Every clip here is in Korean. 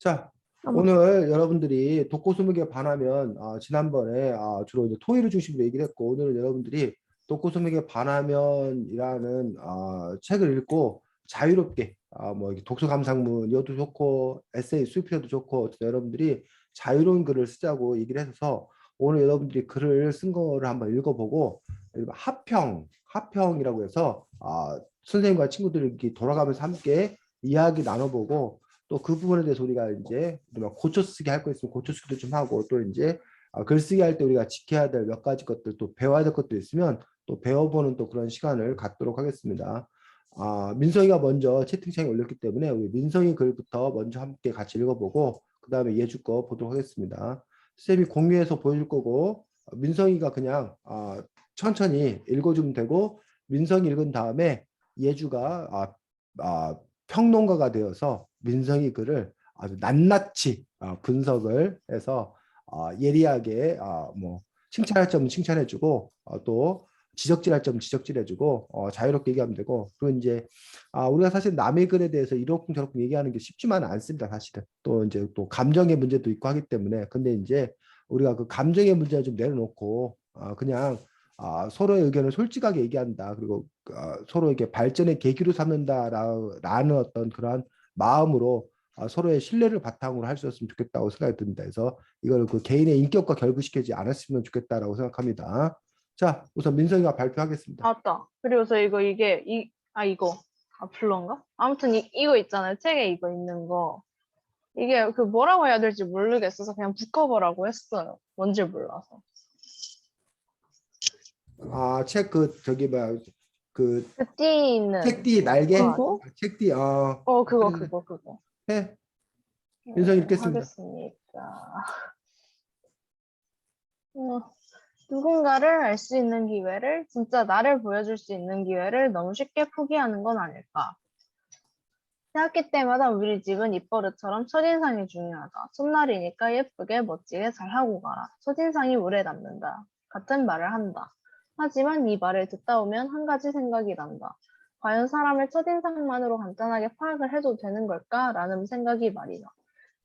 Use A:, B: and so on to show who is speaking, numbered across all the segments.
A: 자,
B: 아마
A: 오늘 여러분들이 독고소득에 반하면 지난번에 주로 이제 토의를 중심으로 얘기를 했고 오늘은 여러분들이 독고소득에 반하면이라는 책을 읽고 자유롭게 뭐 이렇게 독서 감상문이어도 좋고 에세이 수필해도 좋고 어쨌든 여러분들이 자유로운 글을 쓰자고 얘기를 해서 오늘 여러분들이 글을 쓴 거를 한번 읽어보고 하평이라고 해서 선생님과 친구들이 돌아가면서 함께 이야기 나눠보고 또 그 부분에 대해서 우리가 이제 고쳐쓰기 할 거 있으면 고쳐쓰기도 좀 하고 또 이제 글쓰기 할 때 우리가 지켜야 될 몇 가지 것들 또 배워야 될 것도 있으면 또 배워보는 또 그런 시간을 갖도록 하겠습니다. 민성이가 먼저 채팅창에 올렸기 때문에 우리 민성이 글부터 먼저 함께 같이 읽어보고 그 다음에 예주 거 보도록 하겠습니다. 쌤이 공유해서 보여줄 거고 민성이가 그냥 천천히 읽어주면 되고 민성이 읽은 다음에 예주가 평론가가 되어서 민성이 글을 아주 낱낱이 분석을 해서 예리하게 뭐 칭찬할 점은 칭찬해주고 또 지적질할 점은 지적질해주고 자유롭게 얘기하면 되고 그리고 이제 우리가 사실 남의 글에 대해서 이렇게 저렇게 얘기하는 게 쉽지만은 않습니다. 사실은 또 이제 또 감정의 문제도 있고 하기 때문에 근데 이제 우리가 그 감정의 문제를 좀 내려놓고 그냥 서로의 의견을 솔직하게 얘기한다. 그리고 서로에게 발전의 계기로 삼는다라는 어떤 그러한 마음으로 서로의 신뢰를 바탕으로 할 수 있었으면 좋겠다고 생각이 듭니다. 그래서 이걸 그 개인의 인격과 결부시키지 않았으면 좋겠다라고 생각합니다. 자, 우선 민성이가 발표하겠습니다.
B: 맞다. 그리고서 이거 블러인가? 아무튼 이거 있잖아요. 책에 이거 있는 거. 이게 그 뭐라고 해야 될지 모르겠어서 그냥 북커버라고 했어요. 뭔지 몰라서.
A: 책 그 저기 뭐야 그
B: 그 띠 있는
A: 책띠 날개
B: 그거?
A: 책띠
B: 그거.
A: 해
B: 네,
A: 민성이 읽겠습니다.
B: 하겠습니다. 누군가를 알 수 있는 기회를, 진짜 나를 보여줄 수 있는 기회를 너무 쉽게 포기하는 건 아닐까. 대학기 때마다 우리 집은 입버릇처럼 첫인상이 중요하다. 첫날이니까 예쁘게 멋지게 잘하고 가라. 첫인상이 오래 남는다. 같은 말을 한다. 하지만 이 말을 듣다 보면 한 가지 생각이 난다. 과연 사람을 첫인상만으로 간단하게 파악을 해도 되는 걸까? 라는 생각이 말이다.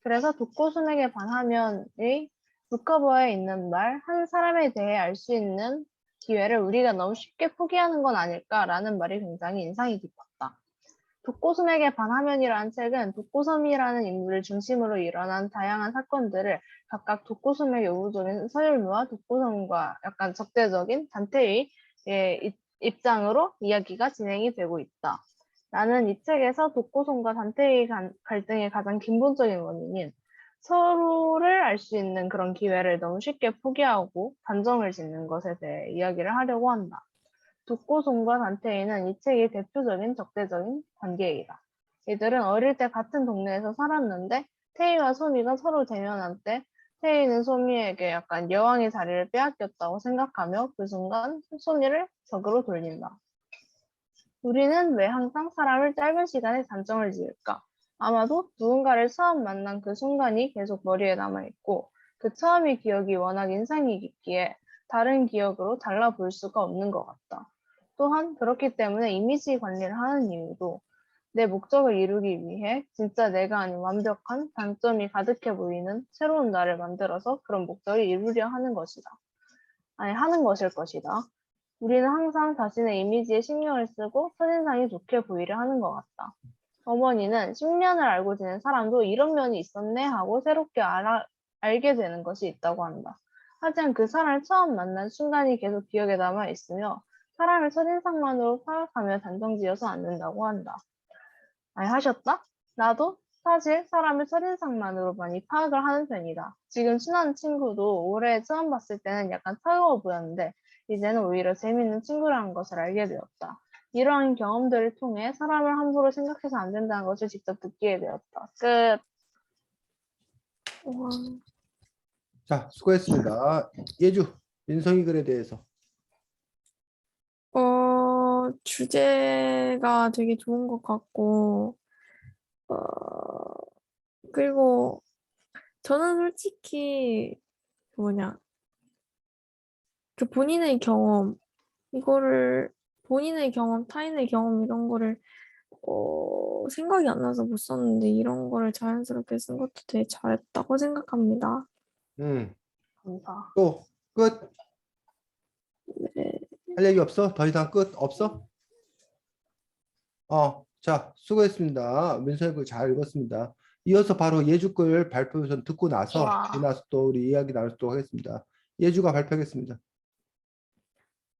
B: 그래서 독고순에게 반하면의 북커버에 있는 말, 한 사람에 대해 알 수 있는 기회를 우리가 너무 쉽게 포기하는 건 아닐까라는 말이 굉장히 인상이 깊었다. 독고섬에게 반하면이라는 책은 독고섬이라는 인물을 중심으로 일어난 다양한 사건들을 각각 독고섬의 여우적인 서열무와 독고섬과 약간 적대적인 단테의 입장으로 이야기가 진행이 되고 있다. 나는 이 책에서 독고섬과 단테의 갈등의 가장 근본적인 원인인 서로를 알 수 있는 그런 기회를 너무 쉽게 포기하고 단정을 짓는 것에 대해 이야기를 하려고 한다. 독고솜과 단테이는 이 책의 대표적인 적대적인 관계이다. 이들은 어릴 때 같은 동네에서 살았는데 테이와 소미가 서로 대면한 때 테이는 소미에게 약간 여왕의 자리를 빼앗겼다고 생각하며 그 순간 소미를 적으로 돌린다. 우리는 왜 항상 사람을 짧은 시간에 단정을 지을까? 아마도 누군가를 처음 만난 그 순간이 계속 머리에 남아있고 그 처음의 기억이 워낙 인상이 깊기에 다른 기억으로 달라 보일 수가 없는 것 같다. 또한 그렇기 때문에 이미지 관리를 하는 이유도 내 목적을 이루기 위해 진짜 내가 아닌 완벽한 단점이 가득해 보이는 새로운 나를 만들어서 그런 목적을 이루려 하는 것이다. 하는 것일 것이다. 우리는 항상 자신의 이미지에 신경을 쓰고 첫인상이 좋게 보이려 하는 것 같다. 어머니는 10년을 알고 지낸 사람도 이런 면이 있었네 하고 새롭게 알게 되는 것이 있다고 한다. 하지만 그 사람을 처음 만난 순간이 계속 기억에 남아있으며 사람을 첫인상만으로 파악하며 단정지어서 않는다고 한다. 하셨다? 나도 사실 사람을 첫인상만으로 많이 파악을 하는 편이다. 지금 친한 친구도 올해 처음 봤을 때는 약간 차가워 보였는데 이제는 오히려 재밌는 친구라는 것을 알게 되었다. 이러한 경험들을 통해 사람을 함부로 생각해서 안 된다는 것을 직접 느끼게 되었다. 끝.
A: 자, 수고했습니다. 예주 민성이 글에 대해서.
C: 주제가 되게 좋은 것 같고, 어, 그리고 저는 솔직히, 그 본인의 경험, 이거를, 본인의 경험, 타인의 경험, 이런 거를 생각이 안 나서 못 썼는데 이런 거를 자연스럽게 쓴 것도 되게 잘했다고 생각합니다.
A: 음.
B: 감사.
A: 또 끝.
C: 네.
A: 할 얘기 없어? 더 이상 끝 없어? 자, 수고했습니다. 민서이 글잘 읽었습니다. 이어서 바로 예주 글 발표 우선 듣고 나서
B: 와.
A: 또 우리 이야기 나누도록 하겠습니다. 예주가 발표하겠습니다.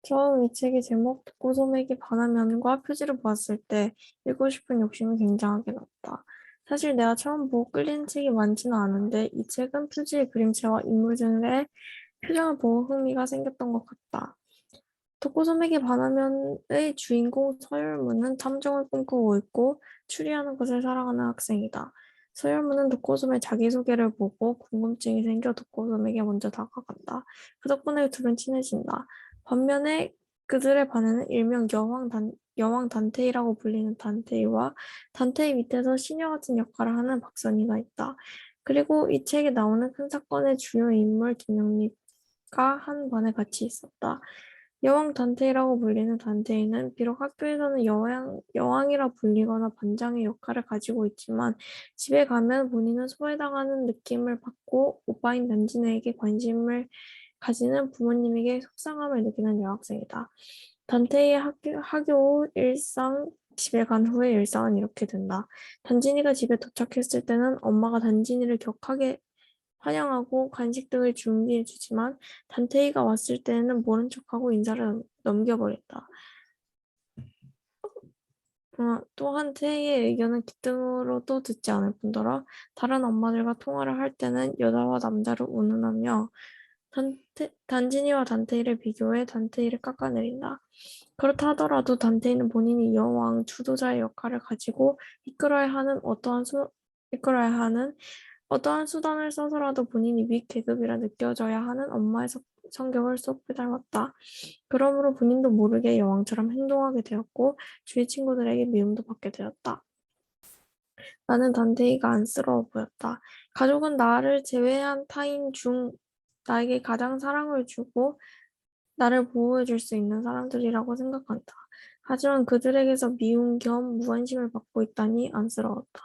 C: 처음 이 책의 제목 듣고 소맥이 반화면과 표지를 보았을 때 읽고 싶은 욕심이 굉장하게 났다. 사실 내가 처음 보고 끌리는 책이 많지는 않은데 이 책은 표지의 그림체와 인물들의 표정을 보고 흥미가 생겼던 것 같다. 독고소맥의 반화면의 주인공 서열문은 탐정을 꿈꾸고 있고 추리하는 것을 사랑하는 학생이다. 서열문은 독고소맥 자기소개를 보고 궁금증이 생겨 독고소맥에 먼저 다가간다. 그 덕분에 둘은 친해진다. 반면에 그들의 반에는 일명 여왕 단테이라고 불리는 단테이와 단테이 밑에서 시녀 같은 역할을 하는 박선희가 있다. 그리고 이 책에 나오는 큰 사건의 주요 인물 김영립과 한 반에 같이 있었다. 여왕 단테이라고 불리는 단테이는 비록 학교에서는 여왕이라 불리거나 반장의 역할을 가지고 있지만 집에 가면 본인은 소외당하는 느낌을 받고 오빠인 난진에게 관심을 가지는 부모님에게 속상함을 느끼는 여학생이다. 단테이의 학교 일상, 집에 간 후의 일상은 이렇게 된다. 단진이가 집에 도착했을 때는 엄마가 단진이를 격하게 환영하고 간식 등을 준비해 주지만 단테이가 왔을 때에는 모른 척하고 인사를 넘겨버린다. 또한 태희의 의견은 귓등으로도 듣지 않을 뿐더러 다른 엄마들과 통화를 할 때는 여자와 남자를 운운하며 단진이와 단테이를 비교해 단테이를 깎아내린다. 그렇다 하더라도 단테이는 본인이 여왕 주도자의 역할을 가지고 이끌어야 하는 어떠한 수단을 써서라도 본인이 윗계급이라 느껴져야 하는 엄마의 성격을 쏙 빼닮았다. 그러므로 본인도 모르게 여왕처럼 행동하게 되었고 주위 친구들에게 미움도 받게 되었다. 나는 단테이가 안쓰러워 보였다. 가족은 나를 제외한 타인 중 나에게 가장 사랑을 주고 나를 보호해 줄 수 있는 사람들이라고 생각한다. 하지만 그들에게서 미움 겸 무관심을 받고 있다니 안쓰러웠다.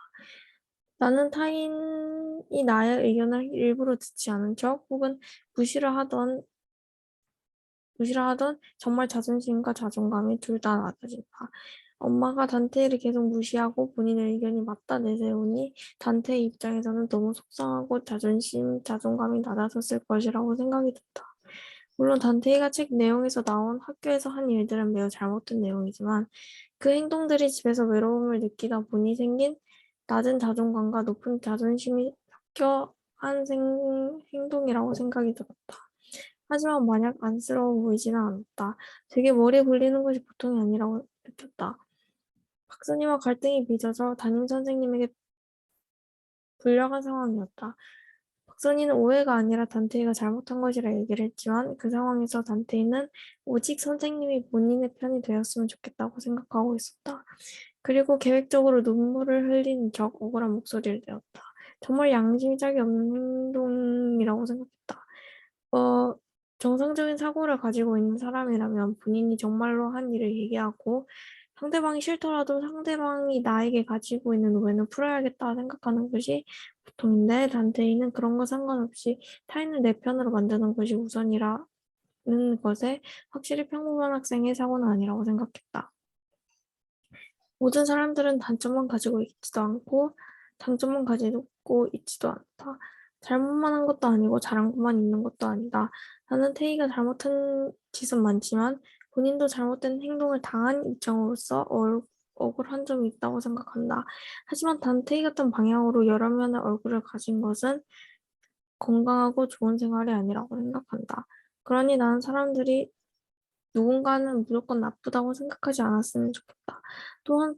C: 나는 타인이 나의 의견을 일부러 듣지 않은 척 혹은 무시를 하던 정말 자존심과 자존감이 둘 다 낮아진다. 엄마가 단테이를 계속 무시하고 본인의 의견이 맞다 내세우니 단테의 입장에서는 너무 속상하고 자존감이 낮아졌을 것이라고 생각이 든다. 물론 단테이가 책 내용에서 나온 학교에서 한 일들은 매우 잘못된 내용이지만 그 행동들이 집에서 외로움을 느끼다 보니 생긴 낮은 자존감과 높은 자존심이 섞여 한 행동이라고 생각이 들었다. 하지만 마냥 안쓰러워 보이지는 않았다. 되게 머리에 굴리는 것이 보통이 아니라고 느꼈다. 박사님과 갈등이 빚어져 담임 선생님에게 불려간 상황이었다. 박선희는 오해가 아니라 단테이가 잘못한 것이라 얘기를 했지만 그 상황에서 단테이는 오직 선생님이 본인의 편이 되었으면 좋겠다고 생각하고 있었다. 그리고 계획적으로 눈물을 흘린 적 억울한 목소리를 내었다. 정말 양심이 짝이 없는 행동이라고 생각했다. 정상적인 사고를 가지고 있는 사람이라면 본인이 정말로 한 일을 얘기하고 상대방이 싫더라도 상대방이 나에게 가지고 있는 오해는 풀어야겠다 생각하는 것이 보통인데 단테이는 그런 거 상관없이 타인을 내 편으로 만드는 것이 우선이라는 것에 확실히 평범한 학생의 사고는 아니라고 생각했다. 모든 사람들은 단점만 가지고 있지도 않고 장점만 가지고 있지도 않다. 잘못만 한 것도 아니고 잘한 것만 있는 것도 아니다. 나는 태희가 잘못한 짓은 많지만 본인도 잘못된 행동을 당한 입장으로서 억울한 점이 있다고 생각한다. 하지만 단테이 같은 방향으로 여러 면의 얼굴을 가진 것은 건강하고 좋은 생활이 아니라고 생각한다. 그러니 나는 사람들이 누군가는 무조건 나쁘다고 생각하지 않았으면 좋겠다. 또한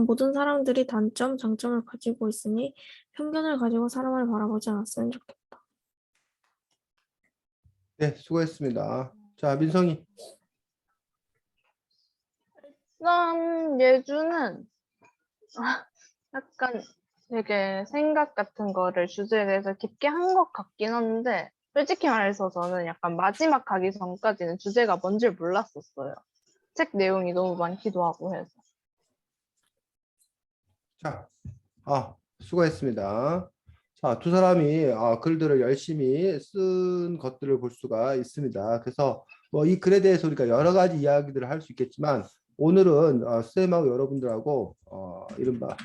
C: 모든 사람들이 단점, 장점을 가지고 있으니 편견을 가지고 사람을 바라보지 않았으면 좋겠다.
A: 네, 수고했습니다. 자, 민성이.
B: 썸 예주는 약간 되게 생각 같은 거를 주제에 대해서 깊게 한 것 같긴 한데 솔직히 말해서 저는 약간 마지막 가기 전까지는 주제가 뭔지 몰랐었어요. 책 내용이 너무 많기도 하고 해서.
A: 자, 수고했습니다. 자, 두 사람이 글들을 열심히 쓴 것들을 볼 수가 있습니다. 그래서 뭐 이 글에 대해서 우리가 여러 가지 이야기들을 할 수 있겠지만 오늘은 쌤하고 여러분들하고 이른바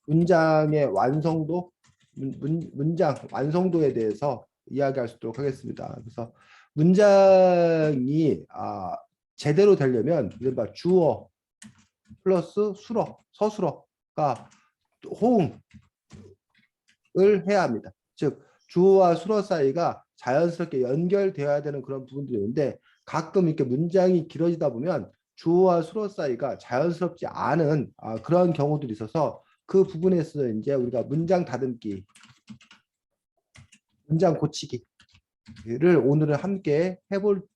A: 문장의 완성도, 문장 완성도에 대해서 이야기할 수 있도록 하겠습니다. 그래서 문장이 제대로 되려면 이른바 주어 플러스 수어, 서술어가 호응을 해야 합니다. 즉 주어와 수어 사이가 자연스럽게 연결되어야 되는 그런 부분들이 있는데 가끔 이렇게 문장이 길어지다 보면 주어와 수어 사이가 자연스럽지 않은 그런 경우들이 있어서 그 부분에서 이제 우리가 문장 다듬기, 문장 고치기를 오늘은 함께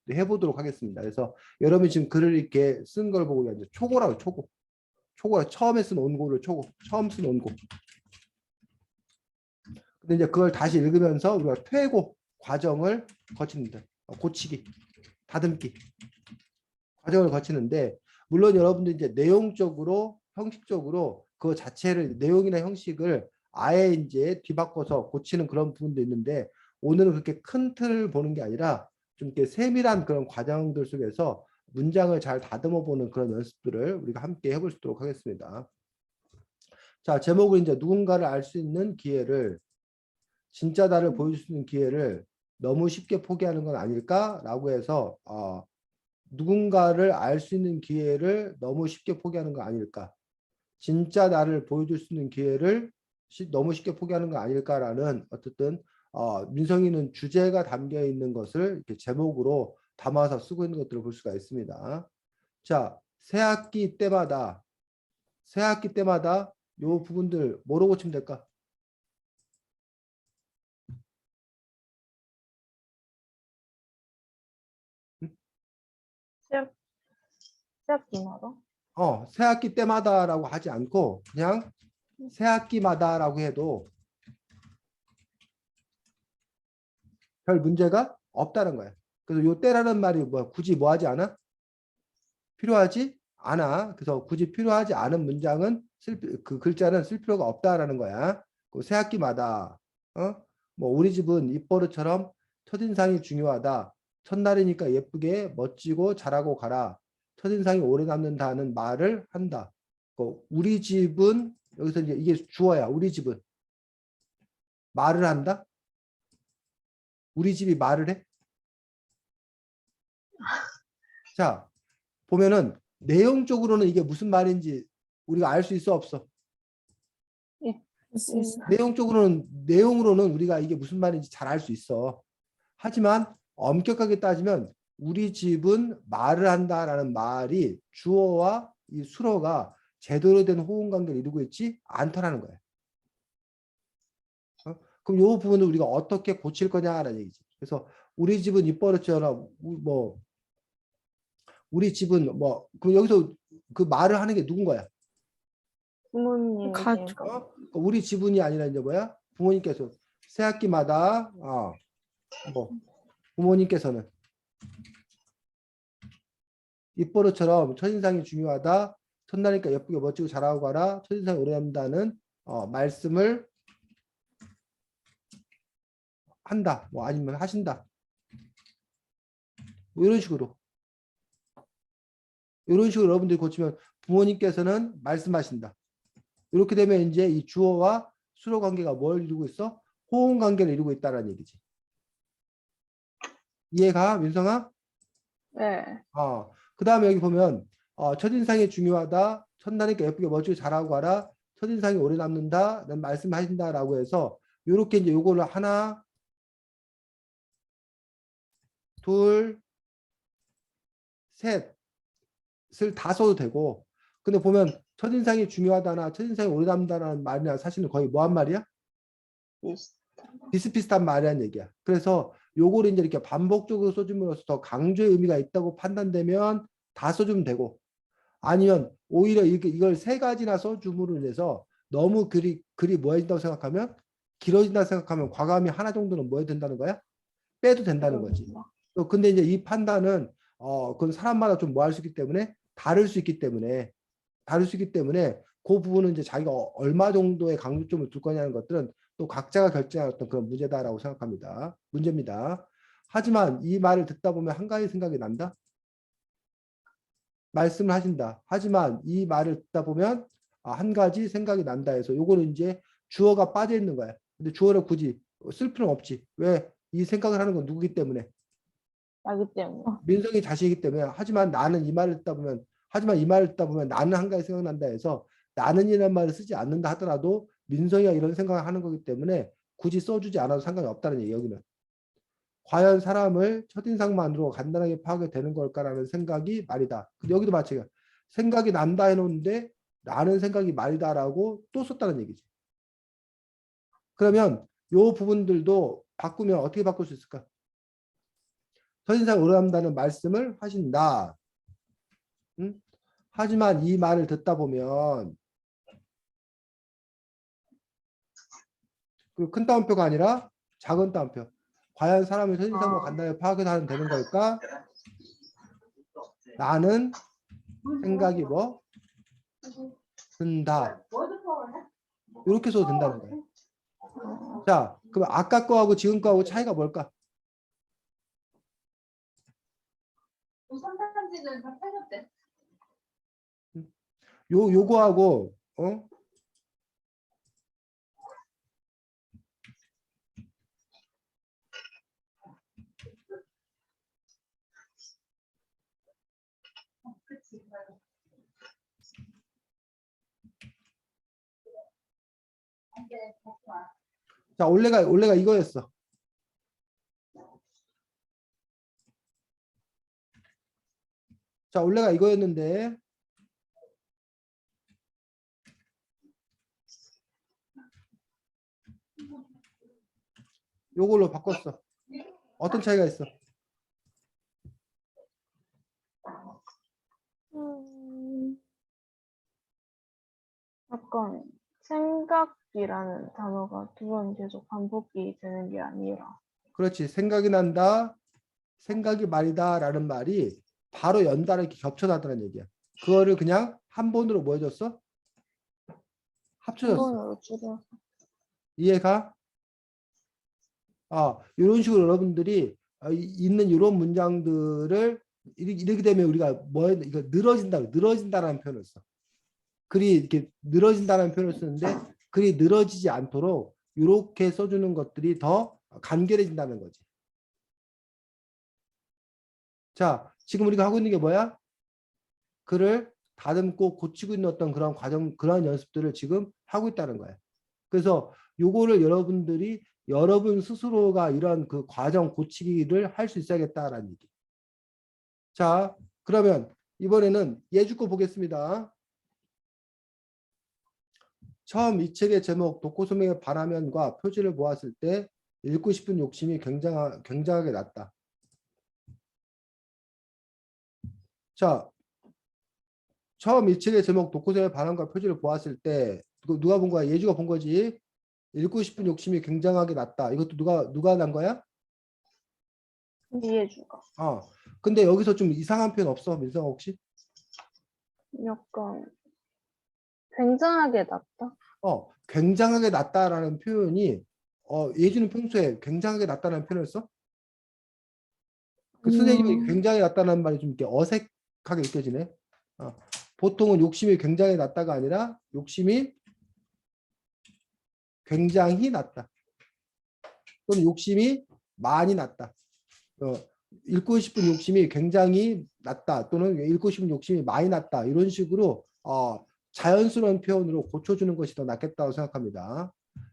A: 해보도록 하겠습니다. 그래서 여러분이 지금 글을 이렇게 쓴 걸 보고 이제 초고라고 초고. 초고 처음에 쓴 원고를 초고, 처음 쓴 원고. 근데 이제 그걸 다시 읽으면서 우리가 퇴고 과정을 거칩니다. 고치기, 다듬기 과정을 거치는데 물론 여러분들 이제 내용적으로, 형식적으로 그 자체를 내용이나 형식을 아예 이제 뒤바꿔서 고치는 그런 부분도 있는데 오늘은 그렇게 큰 틀을 보는 게 아니라 좀 이렇게 세밀한 그런 과정들 속에서 문장을 잘 다듬어 보는 그런 연습들을 우리가 함께 해볼 수 있도록 하겠습니다. 자, 제목은 이제 누군가를 알 수 있는 기회를, 진짜 나를 보여줄 수 있는 기회를 너무 쉽게 포기하는 건 아닐까라고 해서 누군가를 알 수 있는 기회를 너무 쉽게 포기하는 건 아닐까, 진짜 나를 보여줄 수 있는 기회를 너무 쉽게 포기하는 건 아닐까라는 어쨌든 민성이는 주제가 담겨 있는 것을 이렇게 제목으로 담아서 쓰고 있는 것들을 볼 수가 있습니다. 자, 새학기 때마다 요 부분들 뭐로 고치면 될까?
B: 새학기마다.
A: 새학기 때마다라고 하지 않고 그냥 새학기마다라고 해도 별 문제가 없다는 거야. 그래서 요 때라는 말이 굳이 뭐 하지 않아? 필요하지 않아. 그래서 굳이 필요하지 않은 문장은 그 글자는 쓸 필요가 없다라는 거야. 그 새학기마다 뭐 우리 집은 입버릇처럼 첫인상이 중요하다. 첫날이니까 예쁘게 멋지고 잘하고 가라. 첫인상이 오래 남는다는 말을 한다. 우리 집은 여기서 이제 이게 주어야. 우리 집은 말을 한다. 우리 집이 말을 해. 자, 보면은 내용적으로는 이게 무슨 말인지 우리가 알 수 있어 없어?
C: 할 수 있어.
A: 내용으로는 우리가 이게 무슨 말인지 잘 알 수 있어. 하지만 엄격하게 따지면 우리 집은 말을 한다라는 말이 주어와 이 수어가 제대로 된 호응 관계를 이루고 있지 않다라는 거야. 그럼 이 부분을 우리가 어떻게 고칠 거냐라는 얘기지. 그래서 우리 집은 입버릇처럼 뭐 우리 집은 뭐 그럼 여기서 그 말을 하는 게 누군 거야?
C: 가족.
A: 우리 지분이 아니라 이제 뭐야? 부모님께서 새학기마다 뭐 부모님께서는 입버릇처럼 첫인상이 중요하다. 첫날이니까 예쁘게 멋지고 잘하고 가라. 첫인상이 오래 남는다는 말씀을 한다. 뭐 아니면 하신다. 뭐 이런 식으로 여러분들이 고치면 부모님께서는 말씀하신다. 이렇게 되면 이제 이 주어와 수로 관계가 뭘 이루고 있어? 호응 관계를 이루고 있다는 얘기지. 이해가, 민성아?
B: 네.
A: 그 다음에 여기 보면 첫인상이 중요하다. 첫날이니까 예쁘게 멋지게 잘하고 가라. 첫인상이 오래 남는다. 는 말씀하신다라고 해서 이렇게 이제 요거를 하나, 둘, 셋을 다 써도 되고. 근데 보면 첫인상이 중요하다나 첫인상이 오래 남는다는 말이나 사실은 거의 뭐한 말이야? 비슷비슷한 말이란 얘기야. 그래서 요거를 이제 이렇게 반복적으로 써줌으로써 더 강조의 의미가 있다고 판단되면 다 써주면 되고, 아니면 오히려 이걸 세 가지나 써줌으로 인해서 너무 글이 뭐해진다고 생각하면, 길어진다고 생각하면 과감히 하나 정도는 뭐 해도 된다는 거야? 빼도 된다는 거지. 근데 이제 이 판단은 그건 사람마다 좀 뭐 할 수 있기 때문에 다를 수 있기 때문에 그 부분은 이제 자기가 얼마 정도의 강조점을 둘 거냐는 것들은 또 각자가 결정할 어떤 그런 문제다라고 생각합니다. 문제입니다. 하지만 이 말을 듣다 보면 한 가지 생각이 난다. 말씀을 하신다. 하지만 이 말을 듣다 보면 한 가지 생각이 난다 해서 요거는 이제 주어가 빠져 있는 거야. 근데 주어를 굳이 쓸 필요는 없지. 왜? 이 생각을 하는 건 누구기 때문에?
B: 나기 때문에.
A: 민성이 자식이기 때문에. 하지만 나는 이 말을 듣다 보면 나는 한 가지 생각난다 해서 나는이라는 말을 쓰지 않는다 하더라도 민성이가 이런 생각을 하는 거기 때문에 굳이 써주지 않아도 상관이 없다는 얘기 여기는. 과연 사람을 첫인상만으로 간단하게 파악이 되는 걸까라는 생각이 말이다. 여기도 마찬가지야. 생각이 난다 해놓는데 나는 생각이 말이다라고 또 썼다는 얘기지. 그러면 요 부분들도 바꾸면 어떻게 바꿀 수 있을까? 첫인상을 오래한다는 말씀을 하신다. 응? 하지만 이 말을 듣다 보면 그 큰 따옴표가 아니라 작은 따옴표. 과연 사람을 첫인상으로 간단하게 파악이 되는 걸까? 나는 생각이 뭐? 든다. 이렇게 써도 된다는 거예요. 자, 그럼 아까 거하고 지금 거하고 차이가 뭘까? 요거하고 자, 원래가 이거였어. 자, 원래가 이거였는데 요걸로 바꿨어. 어떤 차이가 있어?
B: 약간 생각이라는 단어가 두 번 계속 반복이 되는 게 아니라.
A: 그렇지. 생각이 난다. 생각이 말이다 라는 말이 바로 연달아 이렇게 겹쳐나다는 얘기야. 그거를 그냥 한 번으로 뭐 해줬어?
B: 한
A: 합쳐졌어.
B: 번으로 줄여.
A: 이해가? 이런 식으로 여러분들이 있는 이런 문장들을 이렇게 되면 우리가 뭐 이거 늘어진다라는 표현을 써. 글이 이렇게 늘어진다는 표현을 쓰는데 글이 늘어지지 않도록 이렇게 써주는 것들이 더 간결해진다는 거지. 자, 지금 우리가 하고 있는 게 뭐야? 글을 다듬고 고치고 있는 어떤 그런 과정, 그런 연습들을 지금 하고 있다는 거야. 그래서 요거를 여러분들이 여러분 스스로가 이런 그 과정 고치기를 할 수 있어야겠다라는 얘기. 자, 그러면 이번에는 예주거 보겠습니다. 처음 이 책의 제목 독고소명의 반화면과 표지를 보았을 때 읽고 싶은 욕심이 굉장하게 났다. 자, 처음 이 책의 제목 독고소명의 반환과 표지를 보았을 때 누가 본 거야? 예주가 본 거지. 읽고 싶은 욕심이 굉장하게 났다. 이것도 누가 난 거야?
B: 이해주가.
A: 근데 여기서 좀 이상한 표현 없어? 민성 혹시?
B: 약간 굉장하게 낮다.
A: 굉장하게 낮다라는 표현이 예주는 평소에 굉장하게 낮다는 표현을 써? 그 선생님이 굉장히 낮다는 말이 좀 이렇게 어색하게 느껴지네. 보통은 욕심이 굉장히 낮다가 아니라 욕심이 굉장히 낮다. 또는 욕심이 많이 낮다. 읽고 싶은 욕심이 굉장히 낮다. 또는 읽고 싶은 욕심이 많이 낮다. 이런 식으로 자연스러운 표현으로 고쳐주는 것이 더 낫겠다고 생각합니다.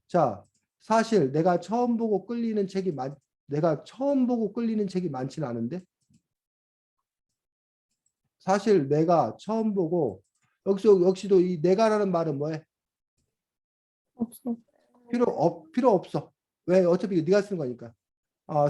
A: 자, 사실 내가 처음 보고 끌리는 책이 많지는 않은데 사실 내가 처음 보고 역시도 이 내가라는 말은 뭐해?
C: 없어.
A: 필요 없어. 왜? 어차피 네가 쓰는 거니까.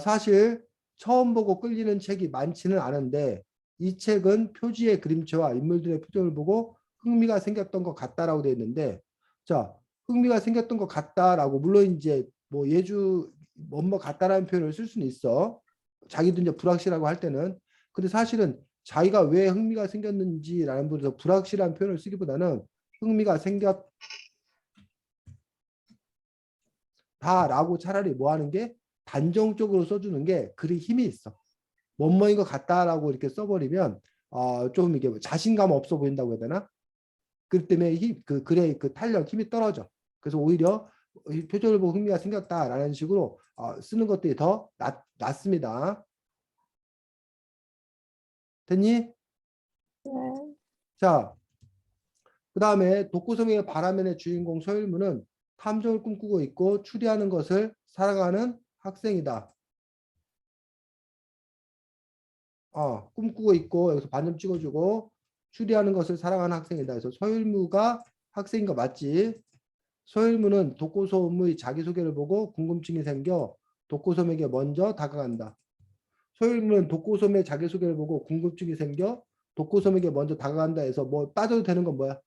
A: 사실 처음 보고 끌리는 책이 많지는 않은데 이 책은 표지의 그림체와 인물들의 표정을 보고 흥미가 생겼던 것 같다라고 되어 있는데, 자, 흥미가 생겼던 것 같다라고 물론 이제 뭐 예주 뭐뭐 같다라는 표현을 쓸 수는 있어. 자기도 이제 불확실하고 할 때는. 근데 사실은 자기가 왜 흥미가 생겼는지라는 부분에서 불확실한 표현을 쓰기보다는 흥미가 생겼다라고 차라리 뭐 하는 게 단정적으로 써주는 게 글이 힘이 있어. 뭐뭐인 것 같다라고 이렇게 써버리면 좀 이게 자신감 없어 보인다고 해야 되나? 그 때문에 그 글의 그 탄력 힘이 떨어져. 그래서 오히려 이 표절을 보고 흥미가 생겼다라는 식으로 쓰는 것들이 더 낫습니다. 됐니?
C: 네.
A: 자, 그 다음에 독고소명의 바라면의 주인공 서일무는 탐정을 꿈꾸고 있고 추리하는 것을 살아가는 학생이다. 꿈꾸고 있고 여기서 반점 찍어주고 추리하는 것을 살아가는 학생이다. 그래서 서일무가 학생인 거 맞지? 서일무는 독고소음의 자기소개를 보고 궁금증이 생겨 독고소음에게 먼저 다가간다. 서일무는 독고소음의 자기소개를 보고 궁금증이 생겨 독고소음에게 먼저 다가간다 해서 뭐 따져도 되는 건 뭐야?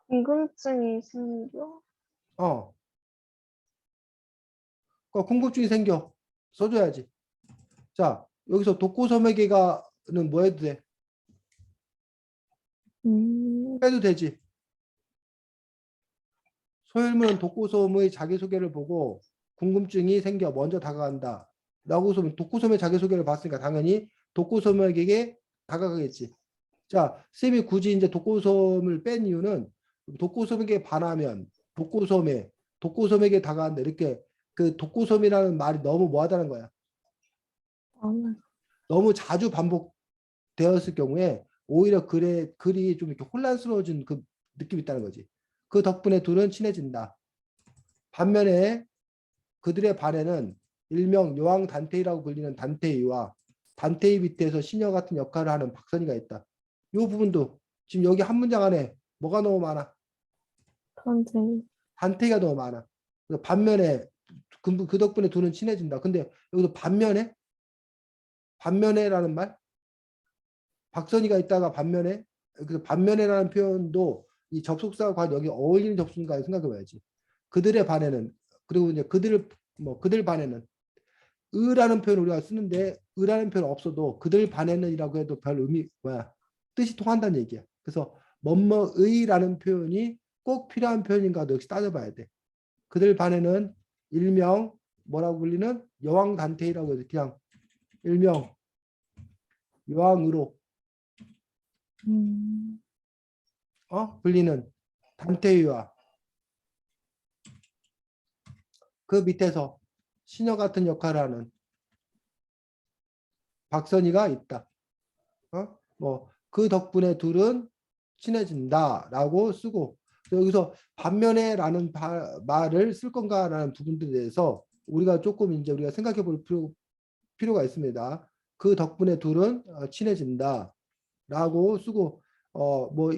B: 궁금증이 생겨?
A: 궁금증이 생겨. 써줘야지. 자, 여기서 독고섬에게가는 뭐 해도 돼? 해도 되지. 소일문은 독고섬의 자기소개를 보고 궁금증이 생겨 먼저 다가간다. 라고 하면 독고섬의 자기소개를 봤으니까 당연히 독고섬에게 다가가겠지. 자, 쌤이 굳이 이제 독고섬을 뺀 이유는 독고섬에게 반하면 독고섬에게 다가간다. 이렇게 그 독고섬이라는 말이 너무 뭐하다는 거야. 너무 자주 반복되었을 경우에 오히려 글이 좀 이렇게 혼란스러워진 그 느낌이 있다는 거지. 그 덕분에 둘은 친해진다. 반면에 그들의 반에는 일명 여왕 단테이라고 불리는 단테이와 단테이 밑에서 시녀 같은 역할을 하는 박선이가 있다. 이 부분도 지금 여기 한 문장 안에 뭐가 너무 많아? 단테이가 너무 많아. 그래서 반면에 그 덕분에 둘은 친해진다. 근데 여기서 반면에라는 말? 박선이가 있다가 반면에 그 반면에라는 표현도 이 접속사와 여기 어울리는 접속사인가 생각해 봐야지. 그들의 반에는 그리고 이제 그들 반에는 의라는 표현 우리가 쓰는데 의라는 표현 없어도 그들 반에는이라고 해도 별 의미 뜻이 통한다는 얘기야. 그래서 뭐뭐의라는 표현이 꼭 필요한 표현인가도 역시 따져봐야 돼. 그들 반에는 일명 뭐라고 불리는 여왕 단테이라고 해서 그냥 일명 여왕으로 불리는 단테이와 그 밑에서 시녀 같은 역할을 하는 박선이가 있다. 뭐 그 덕분에 둘은 친해진다라고 쓰고 여기서 반면에라는 말을 쓸 건가라는 부분들에 대해서 우리가 조금 이제 우리가 생각해 볼 필요가 있습니다. 그 덕분에 둘은 친해진다라고 쓰고 뭐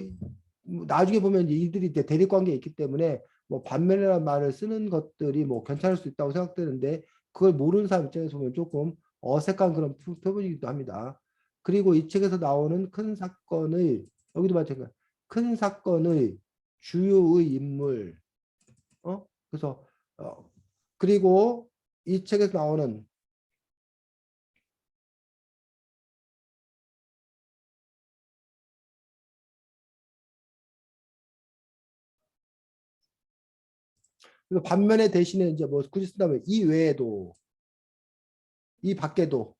A: 나중에 보면 이들이 이제 대립 관계에 있기 때문에 뭐 반면이라는 말을 쓰는 것들이 뭐 괜찮을 수 있다고 생각되는데 그걸 모르는 사람 입장에서 보면 조금 어색한 그런 표현이기도 합니다. 그리고 이 책에서 나오는 큰 사건의 여기도 마찬가지 큰 사건의 주요의 인물 그래서 그리고 이 책에서 나오는 그래서 반면에 대신에 이제 뭐 굳이 쓴다면 이 외에도 이 밖에도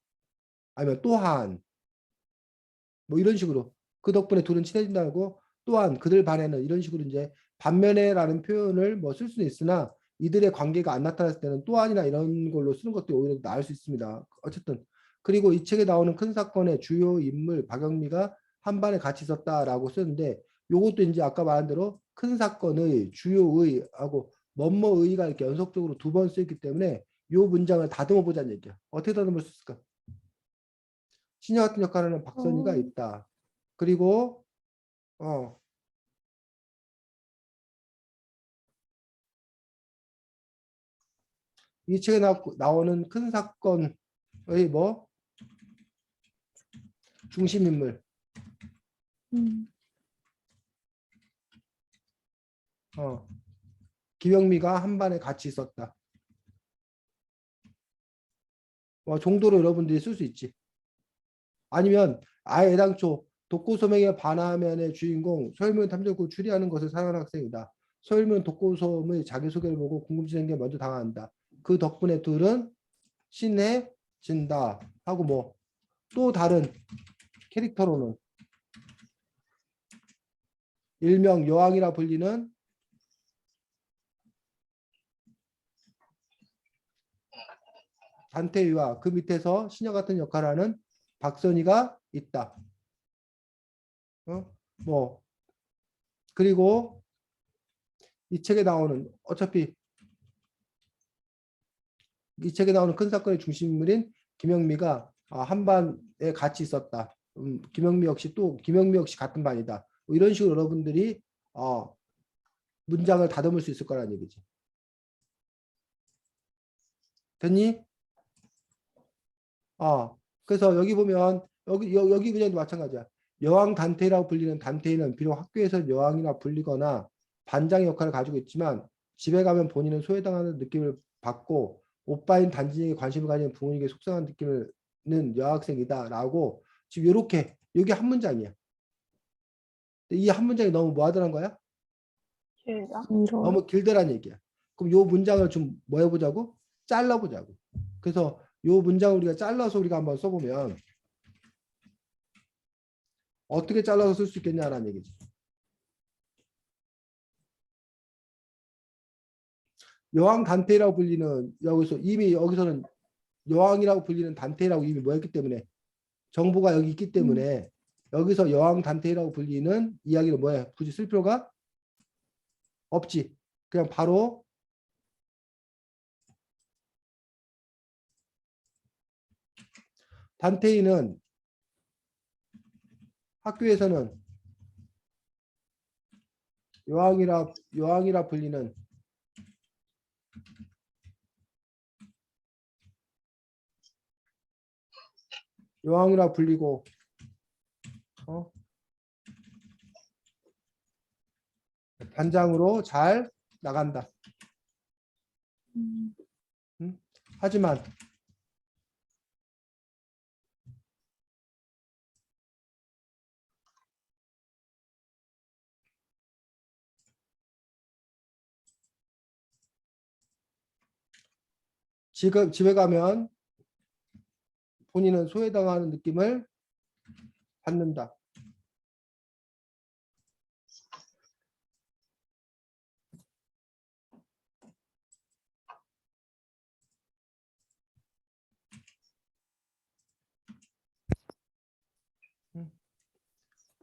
A: 아니면 또한 뭐 이런 식으로 그 덕분에 둘은 친해진다고 또한 그들 반에는 이런 식으로 이제 반면에라는 표현을 뭐 쓸 수는 있으나 이들의 관계가 안 나타났을 때는 또한이나 이런 걸로 쓰는 것도 오히려 나을 수 있습니다. 어쨌든 그리고 이 책에 나오는 큰 사건의 주요 인물 박영미가 한 반에 같이 있었다라고 쓰는데 요것도 이제 아까 말한 대로 큰 사건의 주요의 하고 뭐뭐의가 이렇게 연속적으로 두 번 쓰였기 때문에 요 문장을 다듬어 보자는 얘기야. 어떻게 다듬을 수 있을까? 시녀 같은 역할을 하는 박선희가 있다. 그리고 이 책에 나오는 큰 사건의 뭐 중심 인물 기영미가 한 반에 같이 있었다. 정도로 여러분들이 쓸 수 있지. 아니면 아예 애당초 독고소명의 반화면의 주인공 소열문 탐정구 추리하는 것을 사랑하는 학생이다. 소열문 독고소의 자기소개를 보고 궁금증에 먼저 당한다. 그 덕분에 둘은 친해진다 하고 뭐 또 다른 캐릭터로는 일명 여왕이라 불리는 단태위와 그 밑에서 시녀 같은 역할을 하는 박선희가 있다. 뭐 그리고 이 책에 나오는 어차피 이 책에 나오는 큰 사건의 중심인물인 김영미가 한반에 같이 있었다. 김영미 역시 같은 반이다. 뭐 이런 식으로 여러분들이 문장을 다듬을 수 있을 거라는 얘기지. 됐니? 그래서 여기 보면 여기 문장도 마찬가지야. 여왕 단테라고 불리는 단테이는 비록 학교에서 여왕이나 불리거나 반장의 역할을 가지고 있지만 집에 가면 본인은 소외당하는 느낌을 받고 오빠인 단진에게 관심을 가지는 부모님에게 속상한 느낌을 는 여학생이다라고 지금 이렇게 여기 한 문장이야. 이 한 문장이 너무 뭐하더란 거야?
B: 길다.
A: 너무 길더란 얘기야. 그럼 요 문장을 좀 뭐 해보자고? 잘라보자고. 그래서 요 문장을 우리가 잘라서 우리가 한번 써보면 어떻게 잘라서 쓸 수 있겠냐라는 얘기지. 여왕 단테라고 불리는 여기서는 여왕이라고 불리는 단테라고 이미 뭐 했기 때문에 정보가 여기 있기 때문에 여기서 여왕 단테라고 불리는 이야기를 뭐해? 굳이 쓸 필요가 없지. 그냥 바로 단테이는 학교에서는 여왕이라 불리는 여왕이라 불리고 반장으로 잘 나간다. 하지만 지금 집에 가면 본인은 소외당하는 느낌을 받는다.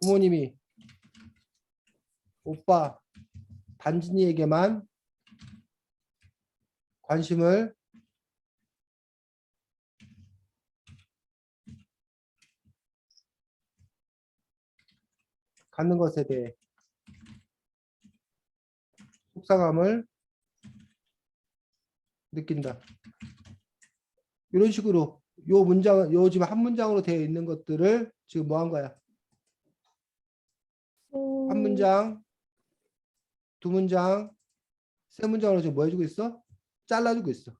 A: 부모님이 오빠 단진이에게만 관심을 갖는 것에 대해 속상함을 느낀다. 이런 식으로 요 문장은 요 지금 한 문장으로 되어 있는 것들을 지금 뭐 한 거야? 한 문장, 두 문장, 세 문장으로 지금 뭐 해주고 있어? 잘라주고 있어.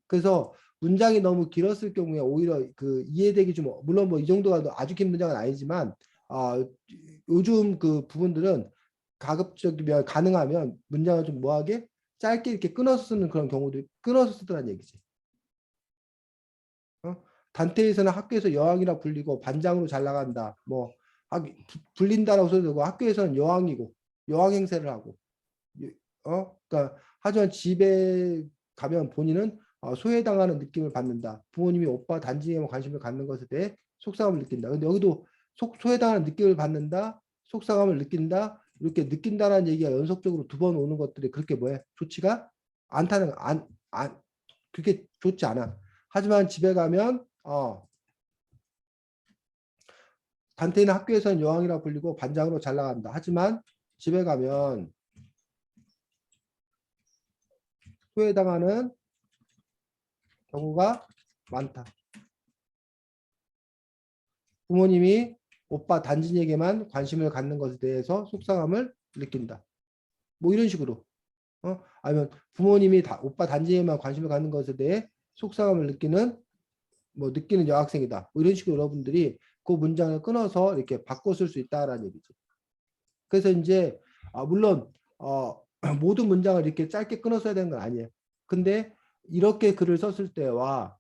A: 그래서 문장이 너무 길었을 경우에 오히려 그 이해되기 좀 물론 뭐 이 정도가 아주 긴 문장은 아니지만 요즘 그 부분들은 가급적이면 가능하면 문장을 좀 뭐하게 짧게 이렇게 끊어서 쓰는 그런 경우도 끊어서 쓰더란 얘기지. 단테에서는 학교에서 여왕이라 불리고 반장으로 잘 나간다. 뭐 불린다라고 써도 되고 학교에서는 여왕이고 여왕 행세를 하고 그러니까 하지만 집에 가면 본인은 소외당하는 느낌을 받는다. 부모님이 오빠 단지에만 관심을 갖는 것에 대해 속상함을 느낀다. 근데 여기도 소외당하는 느낌을 받는다, 속상함을 느낀다, 이렇게 느낀다라는 얘기가 연속적으로 두 번 오는 것들이 그렇게 뭐해? 좋지가 않다는 그렇게 좋지 않아. 하지만 집에 가면 단테는 학교에서는 여왕이라 불리고 반장으로 잘 나간다. 하지만 집에 가면 소외당하는 경우가 많다. 부모님이 오빠 단진에게만 관심을 갖는 것에 대해서 속상함을 느낀다. 뭐 이런 식으로. 아니면 부모님이 오빠 단진에게만 관심을 갖는 것에 대해 속상함을 느끼는 여학생이다. 뭐 이런 식으로 여러분들이 그 문장을 끊어서 이렇게 바꿔 쓸 수 있다라는 얘기죠. 그래서 이제 물론 모든 문장을 이렇게 짧게 끊어 써야 되는 건 아니에요. 근데 이렇게 글을 썼을 때와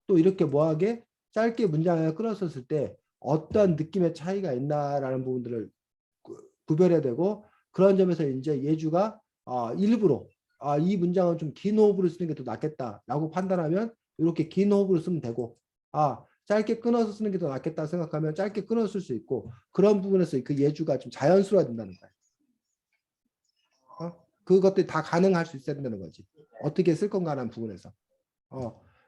A: 또 이렇게 뭐하게 짧게 문장을 끊어 썼을 때 어떤 느낌의 차이가 있나라는 부분들을 구별해야 되고, 그런 점에서 이제 예주가 일부러 이 문장은 좀 긴 호흡으로 쓰는 게 더 낫겠다라고 판단하면 이렇게 긴 호흡으로 쓰면 되고, 짧게 끊어서 쓰는 게 더 낫겠다 생각하면 짧게 끊어 쓸 수 있고, 그런 부분에서 그 예주가 좀 자연스러워진다는 거예요. 그것들이 다 가능할 수 있어야 된다는 거지. 어떻게 쓸 건가라는 부분에서.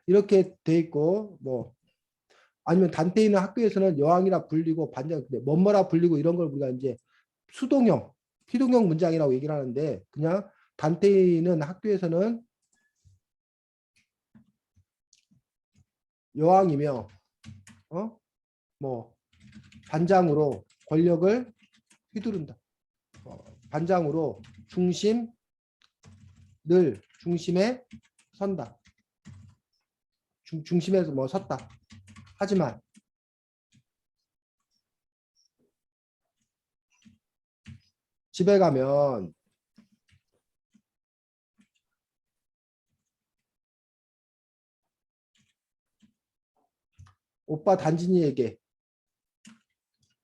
A: 이렇게 돼 있고, 뭐 아니면 단테이는 학교에서는 여왕이라 불리고 반장 뭐뭐라 불리고 이런 걸 우리가 이제 수동형, 피동형 문장이라고 얘기를 하는데, 그냥 단테이는 학교에서는 여왕이며 뭐 반장으로 권력을 휘두른다. 반장으로 늘 중심에 선다. 중심에서 뭐 섰다. 하지만 집에 가면 오빠 단진이에게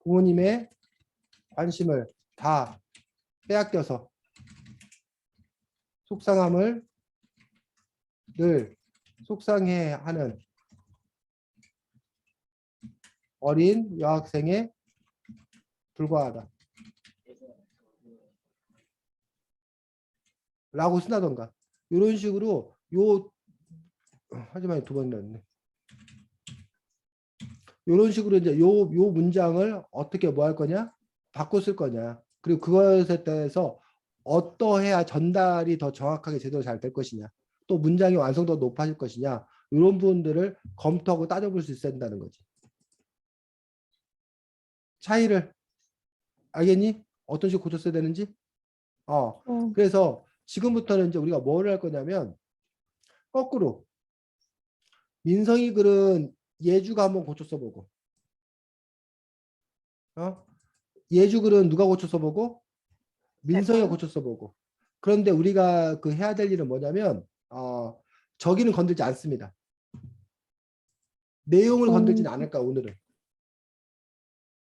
A: 부모님의 관심을 다 빼앗겨서 속상함을 늘 속상해하는 어린 여학생에 불과하다 라고 쓴다던가, 이런 식으로 하지만 두 번 넣었네. 이런 식으로 이제 요 문장을 어떻게 뭐 할 거냐, 바꿔 쓸 거냐, 그리고 그것에 대해서 어떠해야 전달이 더 정확하게 제대로 잘 될 것이냐, 또 문장의 완성도가 높아질 것이냐, 이런 부분들을 검토하고 따져볼 수 있어야 된다는 거지. 차이를 알겠니? 어떤 식으로 고쳤어야 되는지? 그래서 지금부터는 이제 우리가 뭘 할 거냐면, 거꾸로 민성이 글은 예주가 한번 고쳐 써보고, 예주 글은 누가 고쳐 써보고, 민성이가 고쳐 써보고. 그런데 우리가 그 해야 될 일은 뭐냐면, 저기는 건들지 않습니다. 내용을 건들지는 않을 거야 오늘은.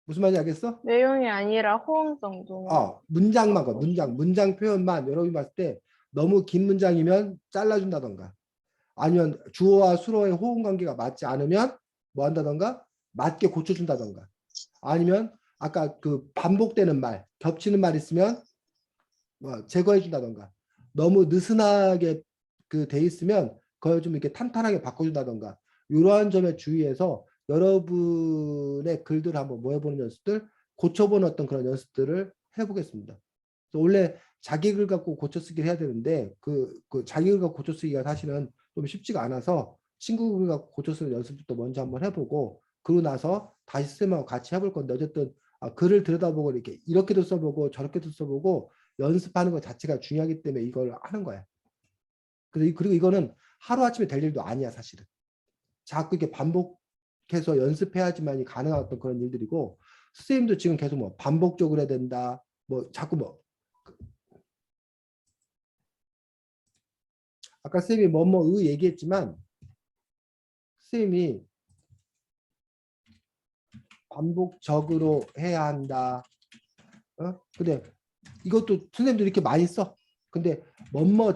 A: 무슨 말인지 알겠어?
B: 내용이 아니라 호응 정도만.
A: 문장만 문장 표현만 여러분이 봤을 때 너무 긴 문장이면 잘라준다던가, 아니면 주어와 수어의 호응 관계가 맞지 않으면 뭐 한다던가 맞게 고쳐준다던가, 아니면 아까 그 반복되는 말, 겹치는 말 있으면 뭐 제거해 준다던가, 너무 느슨하게 그 돼 있으면 그걸 좀 이렇게 탄탄하게 바꿔준다던가, 이러한 점에 주의해서 여러분의 글들을 한번 뭐 해보는 연습들, 고쳐보는 어떤 그런 연습들을 해보겠습니다. 그래서 원래 자기 글 갖고 고쳐쓰기를 해야 되는데 그 자기 글 갖고 고쳐쓰기가 사실은 좀 쉽지가 않아서 친구 글 갖고 고쳐쓰는 연습부터 먼저 한번 해보고, 그러고 나서 다시 쌤하고 같이 해볼 건데, 어쨌든 글을 들여다보고 이렇게도 써보고 저렇게도 써보고 연습하는 것 자체가 중요하기 때문에 이걸 하는 거야. 그리고 이거는 하루아침에 될 일도 아니야 사실은. 자꾸 이렇게 반복해서 연습해야지만이 가능한 어떤 그런 일들이고, 선생님도 지금 계속 뭐 반복적으로 해야 된다, 뭐 자꾸 뭐 아까 선생님이 뭐뭐 얘기했지만, 선생님이 반복적으로 해야 한다. 근데 이것도 선생님도 이렇게 많이 써. 근데 뭐뭐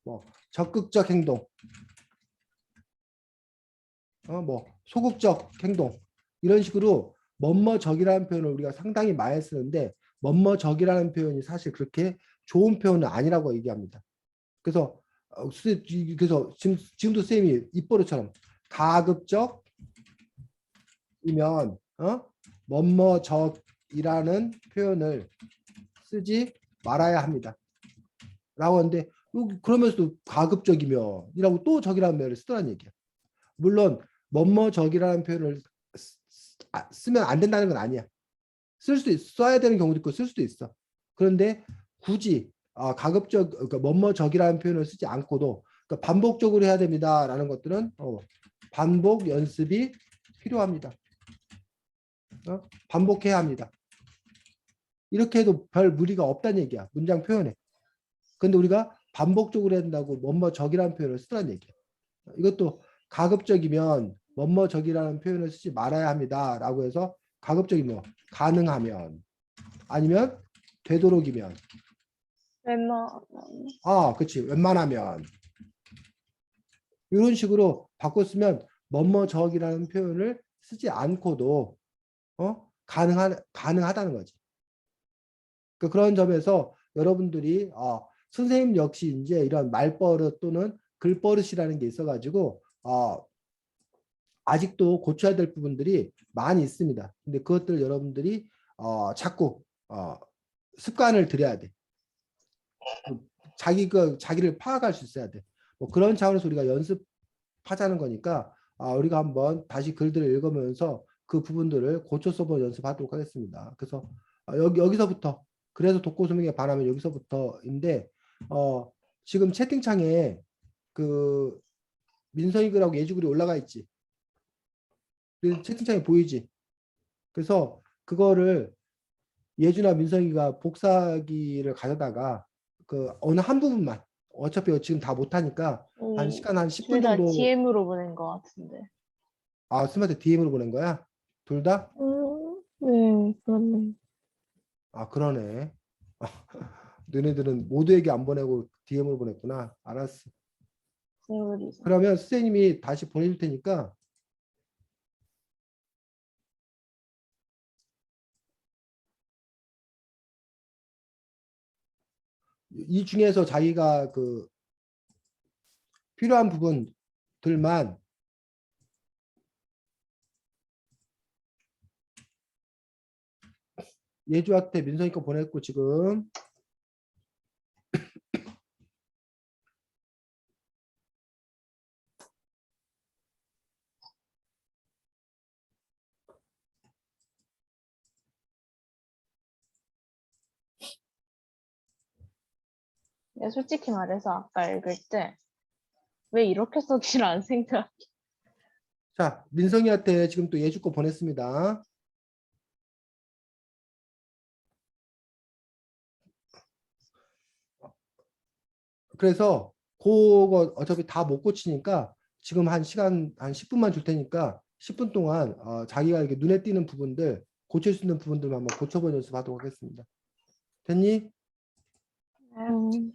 A: 뭐 적극적 행동, 뭐 소극적 행동, 이런 식으로 뭐뭐적이라는 표현을 우리가 상당히 많이 쓰는데, 뭐뭐적이라는 표현이 사실 그렇게 좋은 표현은 아니라고 얘기합니다. 그래서 지금도 쌤이 입버릇처럼 가급적이면 뭐뭐적이라는 표현을 쓰지 말아야 합니다 라고 하는데, 그러면서도 가급적이면 이라고 또 적이라는 표현을 쓰더라는 얘기야. 물론 뭐뭐적이라는 표현을 쓰면 안 된다는 건 아니야. 써야 되는 경우도 있고 쓸 수도 있어. 그런데 굳이 가급적, 그러니까 뭐뭐적이라는 표현을 쓰지 않고도, 그러니까 반복적으로 해야 됩니다라는 것들은 반복 연습이 필요합니다. 반복해야 합니다. 이렇게 해도 별 무리가 없다는 얘기야. 문장 표현에. 근데 우리가 반복적으로 한다고 뭐뭐적이라는 표현을 쓰라는 얘기야. 이것도 가급적이면 뭐뭐적이라는 표현을 쓰지 말아야 합니다. 라고 해서 가급적이면 가능하면 아니면 되도록이면 그치 웬만하면 이런 식으로 바꿔 쓰면 뭐뭐적이라는 표현을 쓰지 않고도 가능하다는 거지. 그런 점에서 여러분들이 선생님 역시 이제 이런 말버릇 또는 글버릇이라는 게 있어가지고 아직도 고쳐야 될 부분들이 많이 있습니다. 근데 그것들 여러분들이 자꾸 습관을 들여야 돼. 자기를 파악할 수 있어야 돼. 뭐 그런 차원에서 우리가 연습하자는 거니까 우리가 한번 다시 글들을 읽으면서 그 부분들을 고쳐 써보 연습하도록 하겠습니다. 그래서 여기서부터 그래서 독고소명에 반하면 여기서부터인데 지금 채팅창에 그 민성이 글하고 예주 글이 올라가 있지. 채팅창에 보이지. 그래서 그거를 예주나 민성이가 복사기를 가져다가 그 어느 한 부분만 어차피 지금 다 못하니까 한 시간 한 10분
B: 둘다
A: 정도
B: DM으로 보낸 것 같은데.
A: 스마트 DM으로 보낸 거야? 둘 다?
C: 네, 그렇네.
A: 그러네. 너네들은 모두에게 안 보내고 DM으로 보냈구나. 알았어.
B: 생일이죠.
A: 그러면 선생님이 다시 보내줄 테니까 이 중에서 자기가 그 필요한 부분들만 예주한테 민성이 거 보냈고 지금
B: 내가 솔직히 말해서 아까 읽을 때 왜 이렇게 썼지라는 생각.
A: 자 민성이한테 지금 또 예주 거 보냈습니다. 그래서 그거 어차피 다 못 고치니까 지금 한 시간 한 10분만 줄 테니까 10분 동안 자기가 이렇게 눈에 띄는 부분들 고칠 수 있는 부분들만 한번 고쳐보는 연습하도록 하겠습니다. 됐니?
C: 음.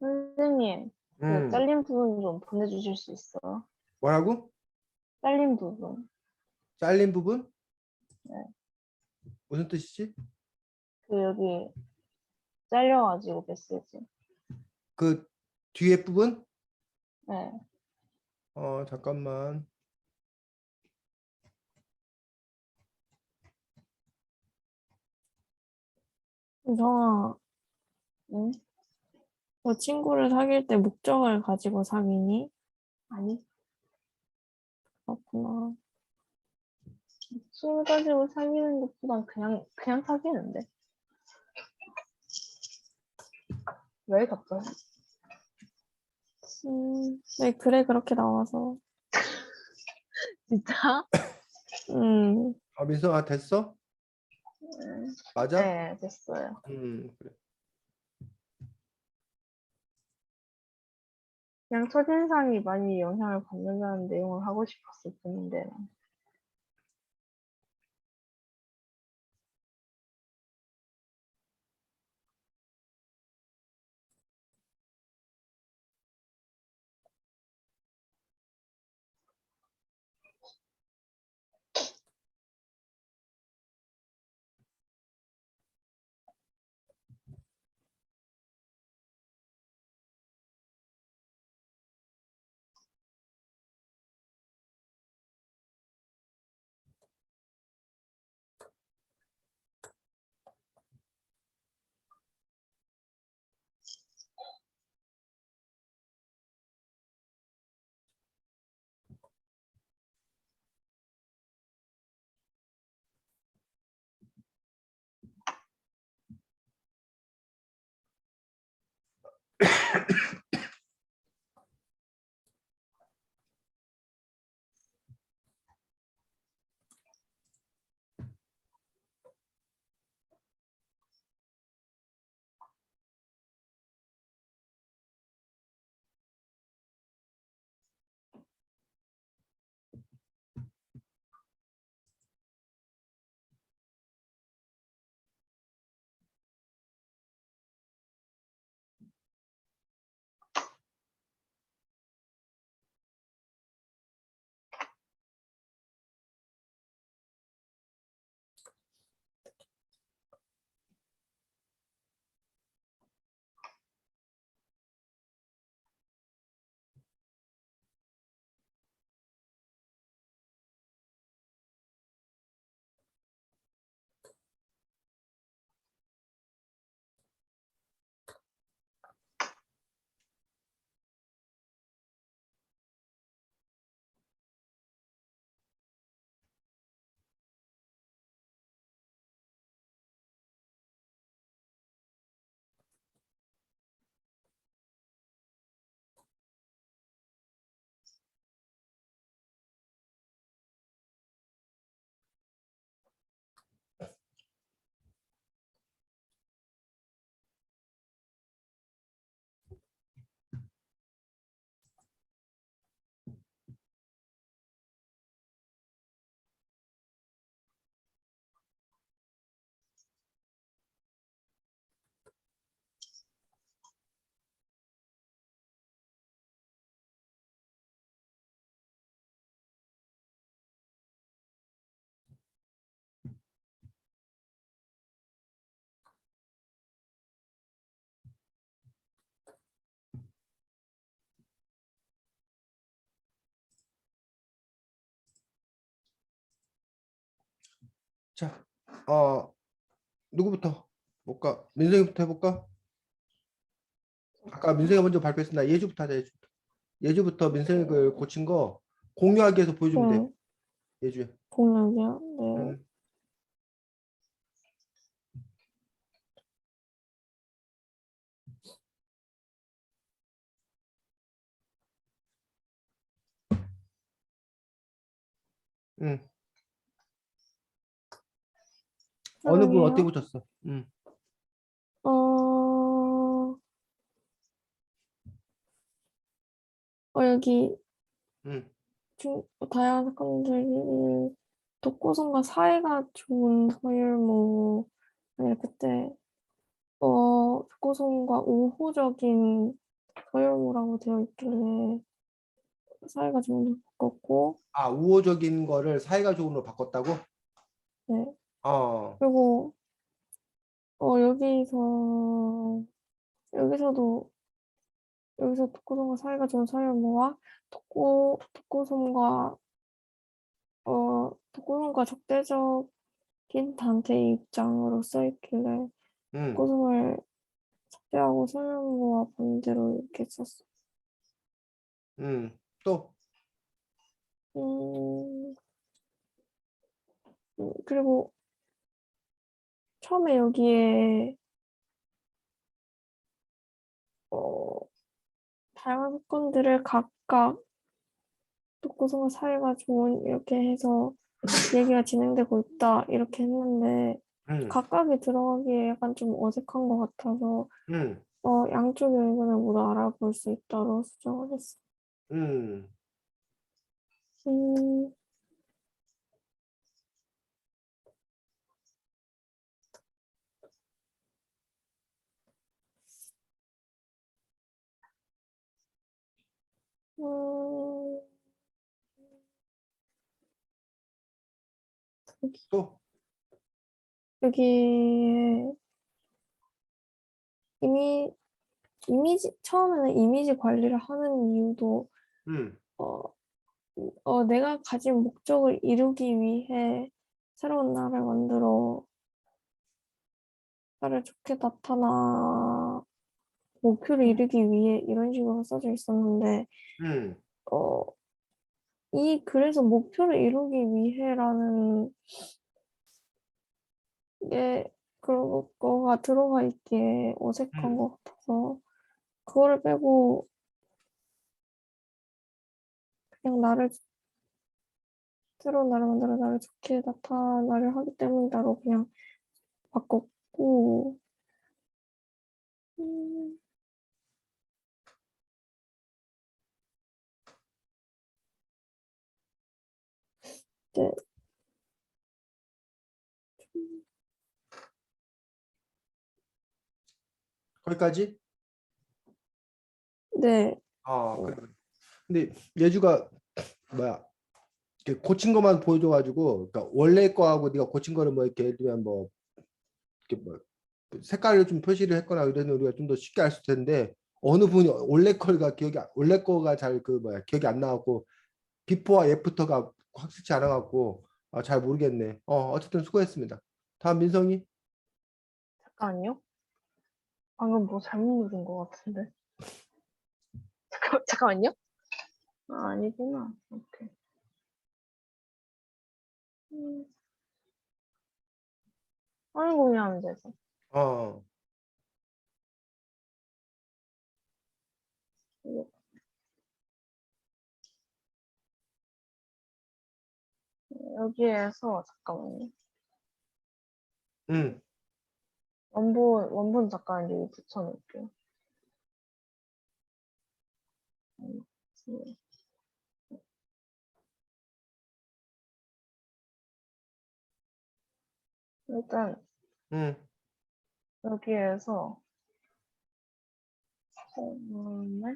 B: 선생님, 그
A: 음,
B: 잘린 부분 좀 보내주실 수 있어요?
A: 뭐라고?
B: 잘린 부분.
A: 잘린 부분?
B: 네.
A: 무슨 뜻이지?
B: 그 여기 잘려가지고 메시지.
A: 그 뒤에 부분?
B: 네.
A: 잠깐만.
C: 정아,
B: 응?
C: 너 친구를 사귈 때 목적을 가지고 사귀니?
B: 아니,
C: 그렇구나.
B: 술 가지고 사귀는 것보단 그냥 사귀는데. 왜 갑자기?
C: 네, 글에 그렇게 나와서.
B: 진짜?
A: 민성아, 됐어? 맞아?
B: 네, 됐어요.
A: 그래.
B: 그냥 첫인상이 많이 영향을 받는다는 내용을 하고 싶었을 뿐인데.
A: 자, 누구부터 볼까? 민성이부터 해볼까? 아까 민성이가 먼저 발표했으나 예주부터 하자. 예주부터 민성이 그 고친 거 공유하기 해서 보여주면 돼.
C: 네,
A: 예주야.
C: 공약이요? 네.
A: 음, 음. 어느 분 어떻게
C: 사랑해요.
A: 고쳤어?
C: 어, 여기
A: 음.
C: 다양한 사건들이 독고성과 사이가 좋은 서율모, 아니, 그때, 독고성과 우호적인 서열무라고 되어 있길래 사회가 좋은으로 바꿨고,
A: 아, 우호적인 거를 사회가 좋은으로 바꿨다고?
C: 네.
A: 어,
C: 그리고 여기서도 여기서 독고솜과 사이가 좋은 서열모와 독고솜과 적대적인 단체의 입장으로 써있길래
A: 음,
C: 독고솜을 삭제하고 서열모와 반대로 이렇게 썼어.
A: 또,
C: 음, 그리고 처음에 여기에 어, 다양한 사건들을 각각 독고솜과 사이가 좋은 이렇게 해서 얘기가 진행되고 있다 이렇게 했는데
A: 음,
C: 각각이 들어가기에 약간 좀 어색한 것 같아서
A: 음,
C: 양쪽의 의견을 모두 알아볼 수 있다고 수정을 했어.
A: 음,
C: 음, 음,
A: 또,
C: 여기에 이미 처음에는 이미지 관리를 하는 이유도
A: 음,
C: 어, 내가 가진 목적을 이루기 위해 새로운 나를 만들어 나를 좋게 나타나 목표를 이루기 위해 이런 식으로 써져 있었는데
A: 음,
C: 어, 그래서 목표를 이루기 위해라는 게 그런 거가 들어가 있기에 어색한
A: 음,
C: 것 같아서 그거를 빼고 그냥 새로운 나를 만들어 나를 좋게 나타나려 하기 때문이다로 그냥 바꿨고 음, 네,
A: 거기까지?
C: 네,
A: 그래. 근데 예주가 뭐야? 이렇게 고친 것만 보여줘가지고, 그러니까 원래 거하고 네가 고친 거를 뭐 이렇게 예를 들면 뭐 이렇게 뭐 색깔을 좀 표시를 했거나 이러면 우리가 좀 더 쉽게 알 수 있을 텐데 어느 분이 원래 거가 잘 그 뭐야 기억이 안 나갖고 비포와 애프터가 확실치 않아갖고 잘 모르겠네. 어쨌든 수고했습니다. 다음 민성이.
B: 잠깐만요. 방금 뭐 잘못 누른 것 같은데. 잠깐만요. 아, 아니구나. 오케이. 음, 확인 공유하면 돼서.
A: 어,
B: 여기에서 잠깐만요.
A: 음,
B: 원본 잠깐 여기 붙여놓을게요. 네. 일단
A: 음,
B: 여기에서 처음에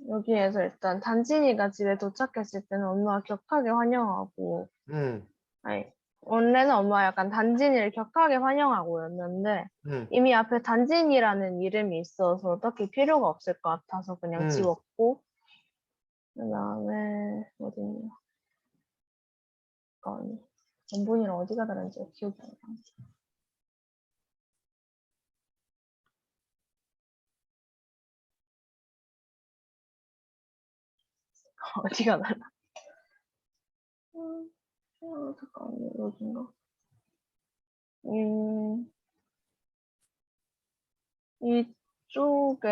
B: 여기에서 일단 단진이가 집에 도착했을 때는 엄마가 격하게 환영하고,
A: 음,
B: 아니, 원래는 엄마가 약간 단진이를 격하게 환영하고였는데
A: 음,
B: 이미 앞에 단진이라는 이름이 있어서 딱히 필요가 없을 것 같아서 그냥
A: 음.
B: 지웠고, 그다음에 어딨냐? 잠깐만요. 원본이랑 어디가 다른지 기억이 안 나. 어디가 달라? 잠깐만요. 여긴가? 음, 이쪽에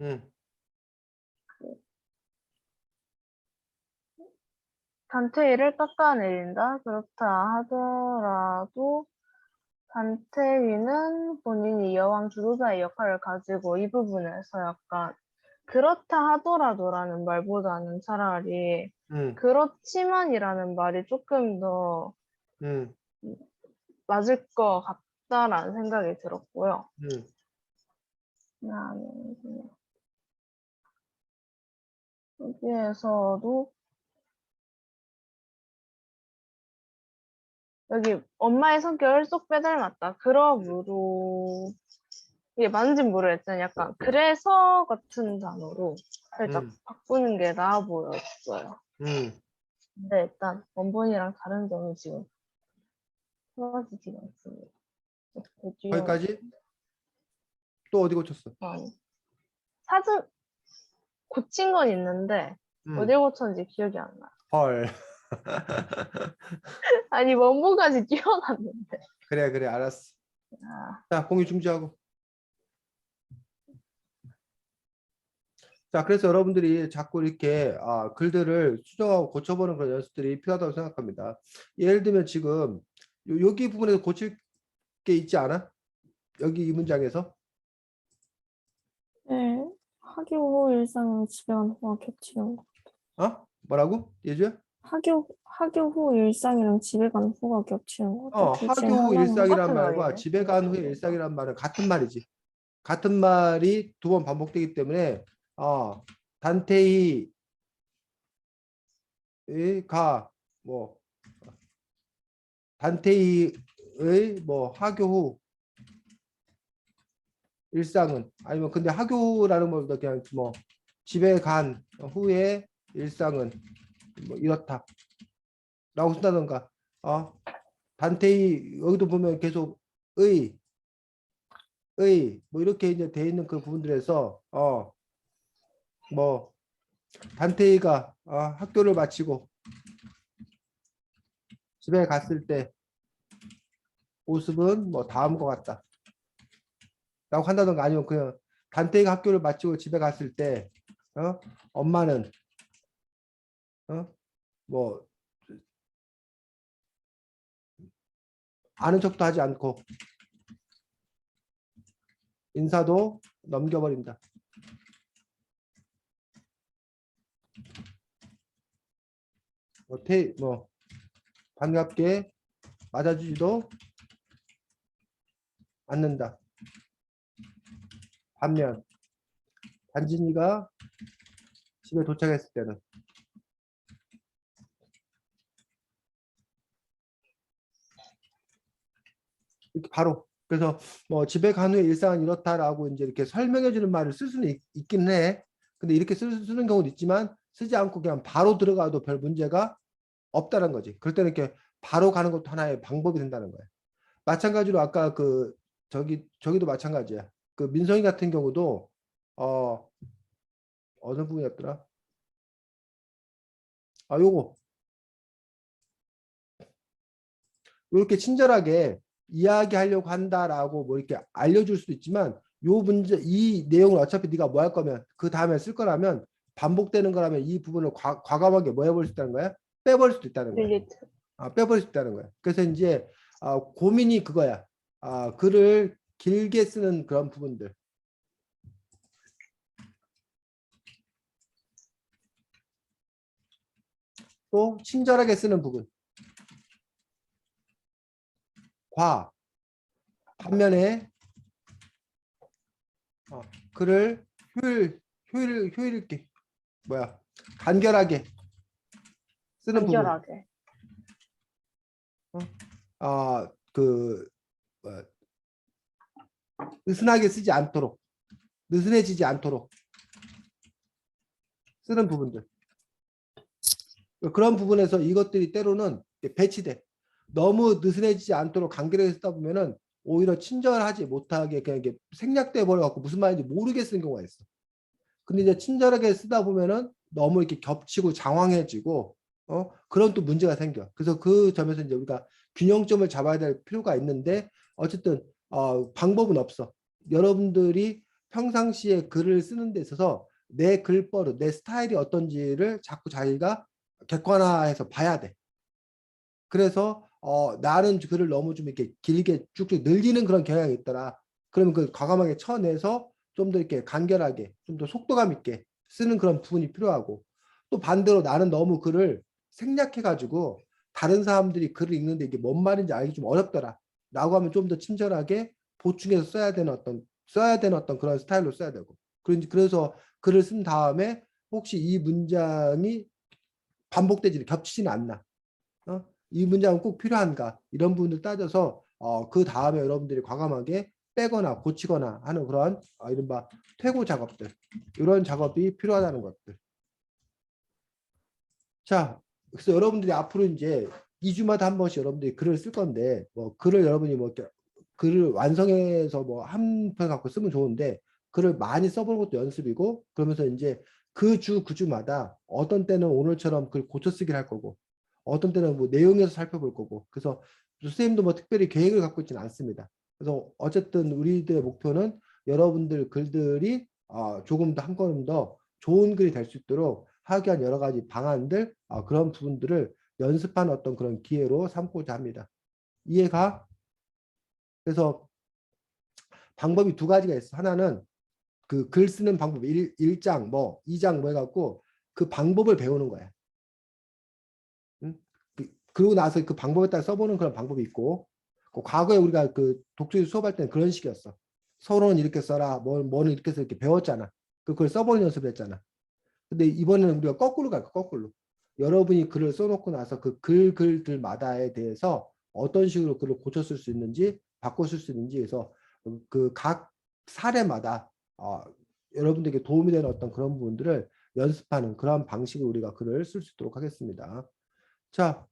A: 음.
B: 단테이를 깎아내린다. 그렇다 하더라도 단테위는 본인이 여왕 주도자의 역할을 가지고 이 부분에서 약간 그렇다 하더라도라는 말보다는 차라리
A: 음,
B: 그렇지만이라는 말이 조금 더
A: 음,
B: 맞을 것 같다라는 생각이 들었고요.
A: 음,
B: 그다음에 여기에서도 여기 엄마의 성격을 쏙 빼닮았다. 그러므로 이게 맞는지 모르겠지만 약간 그래서 같은 단어로 살짝 바꾸는 게 나아 보였어요. 근데 일단 원본이랑 다른 점이 지금 떨어지지가 않습니다.
A: 거기까지? 또 어디 고쳤어?
B: 사진 고친 건 있는데 어디 고쳤는지 기억이 안 나요.
A: 헐.
B: 아니 원본까지 띄워놨는데.
A: 그래 알았어. 자, 공유 중지하고. 자, 그래서 여러분들이 자꾸 이렇게 글들을 수정하고 고쳐보는 그런 연습들이 필요하다고 생각합니다. 예를 들면 지금 여기 부분에서 고칠 게 있지 않아? 여기 이 문장에서?
C: 네, 학교 후 일상이랑 집에 간 후가 겹치는 거.
A: 뭐라고? 예주야?
C: 학교 후 일상이랑 집에 간 후가 겹치는 거 같아. 둘 중에
A: 학교 후
C: 하나만.
A: 일상이란
B: 똑같은
A: 말과
B: 말이네.
A: 집에 간 후의 일상이란 말은 같은 말이지. 같은 말이 두 번 반복되기 때문에 단테이가 뭐 단테이의 뭐 학교 후 일상은 아니면 근데 학교라는 것보다 그냥 뭐 집에 간 후의 일상은 뭐 이렇다 라고 쓴다던가 단테이 여기도 보면 계속 의 뭐 이렇게 이제 돼 있는 그 부분들에서 뭐 단테이가 학교를 마치고 집에 갔을 때 모습은 뭐 다음과 같다 라고 한다던가 아니면 그냥 단테이가 학교를 마치고 집에 갔을 때 엄마는 뭐 아는 척도 하지 않고 인사도 넘겨버린다. 뭐 반갑게 맞아주지도 않는다. 반면 단진이가 집에 도착했을 때는 이렇게 바로 그래서 뭐 집에 간 후에 일상은 이렇다라고 이제 이렇게 설명해 주는 말을 쓸 수는 있긴 해. 근데 이렇게 쓰는 경우도 있지만 쓰지 않고 그냥 바로 들어가도 별 문제가 없다는 거지. 그럴 때는 이렇게 바로 가는 것도 하나의 방법이 된다는 거야. 마찬가지로 아까 그 저기도 마찬가지야. 그 민성이 같은 경우도 어느 부분이었더라? 요거 이렇게 친절하게 이야기하려고 한다라고 뭐 이렇게 알려줄 수도 있지만 요 문제 이 내용을 어차피 네가 뭐 할 거면 그 다음에 쓸 거라면 반복되는 거라면 이 부분을 과감하게 뭐 해버릴 수 있다는 거야? 빼버릴 수도 있다는 거야.
B: 딜리트.
A: 빼버릴 수 있다는 거야. 그래서 이제 고민이 그거야. 글을 길게 쓰는 그런 부분들. 또 친절하게 쓰는 부분. 반면에 글을 효율 있게 간결하게 쓰는 부분.
B: 간결하게.
A: 느슨하게 쓰지 않도록 느슨해지지 않도록 쓰는 부분들. 그런 부분에서 이것들이 때로는 배치돼. 너무 느슨해지지 않도록 간결하게 쓰다 보면은 오히려 친절하지 못하게 그냥 이게 생략돼 버려갖고 무슨 말인지 모르게 쓰는 경우가 있어. 근데 이제 친절하게 쓰다 보면은 너무 이렇게 겹치고 장황해지고 그런 또 문제가 생겨. 그래서 그 점에서 이제 우리가 균형점을 잡아야 될 필요가 있는데 어쨌든 방법은 없어. 여러분들이 평상시에 글을 쓰는 데 있어서 내 글버릇, 내 스타일이 어떤지를 자꾸 자기가 객관화해서 봐야 돼. 그래서 나는 글을 너무 좀 이렇게 길게 쭉쭉 늘리는 그런 경향이 있더라. 그러면 그 과감하게 쳐내서 좀 더 이렇게 간결하게, 좀 더 속도감 있게 쓰는 그런 부분이 필요하고 또 반대로 나는 너무 글을 생략해가지고 다른 사람들이 글을 읽는데 이게 뭔 말인지 알기 좀 어렵더라. 라고 하면 좀 더 친절하게 보충해서 써야 되는 어떤 써야 되는 어떤 그런 스타일로 써야 되고. 그래서 글을 쓴 다음에 혹시 이 문장이 반복되지 겹치지는 않나? 이 문장은 꼭 필요한가? 이런 부분을 따져서 그 다음에 여러분들이 과감하게 빼거나 고치거나 하는 그런 이른바 퇴고 작업들, 이런 작업이 필요하다는 것들. 자, 그래서 여러분들이 앞으로 이제 2주마다 한 번씩 여러분들이 글을 쓸 건데, 뭐 글을 여러분이 뭐 이렇게 글을 완성해서 뭐 한 편 갖고 쓰면 좋은데, 글을 많이 써보는 것도 연습이고, 그러면서 이제 그 주마다 어떤 때는 오늘처럼 글 고쳐 쓰기를 할 거고, 어떤 때는 뭐 내용에서 살펴볼 거고, 그래서 선생님도 뭐 특별히 계획을 갖고 있지는 않습니다. 그래서 어쨌든 우리들의 목표는 여러분들 글들이 조금 더 한 걸음 더 좋은 글이 될 수 있도록 하기 위한 여러 가지 방안들, 그런 부분들을 연습하는 어떤 그런 기회로 삼고자 합니다. 이해가? 그래서 방법이 두 가지가 있어. 하나는 그 글 쓰는 방법 1장 뭐 2장 뭐 해갖고 그 방법을 배우는 거야. 응? 그러고 나서 그 방법에 따라 써보는 그런 방법이 있고, 과거에 우리가 그 독서실 수업할 때는 그런 식이었어. 서론은 이렇게 써라, 뭐는 이렇게 해서 이렇게 배웠잖아. 그걸 써보는 연습을 했잖아. 근데 이번에는 우리가 거꾸로 갈 거야, 거꾸로. 여러분이 글을 써놓고 나서 그 글들마다에 대해서 어떤 식으로 글을 고쳐 쓸 수 있는지, 바꿔 쓸 수 있는지, 그래서 그 각 사례마다 여러분들에게 도움이 되는 어떤 그런 부분들을 연습하는 그런 방식으로 우리가 글을 쓸 수 있도록 하겠습니다. 자,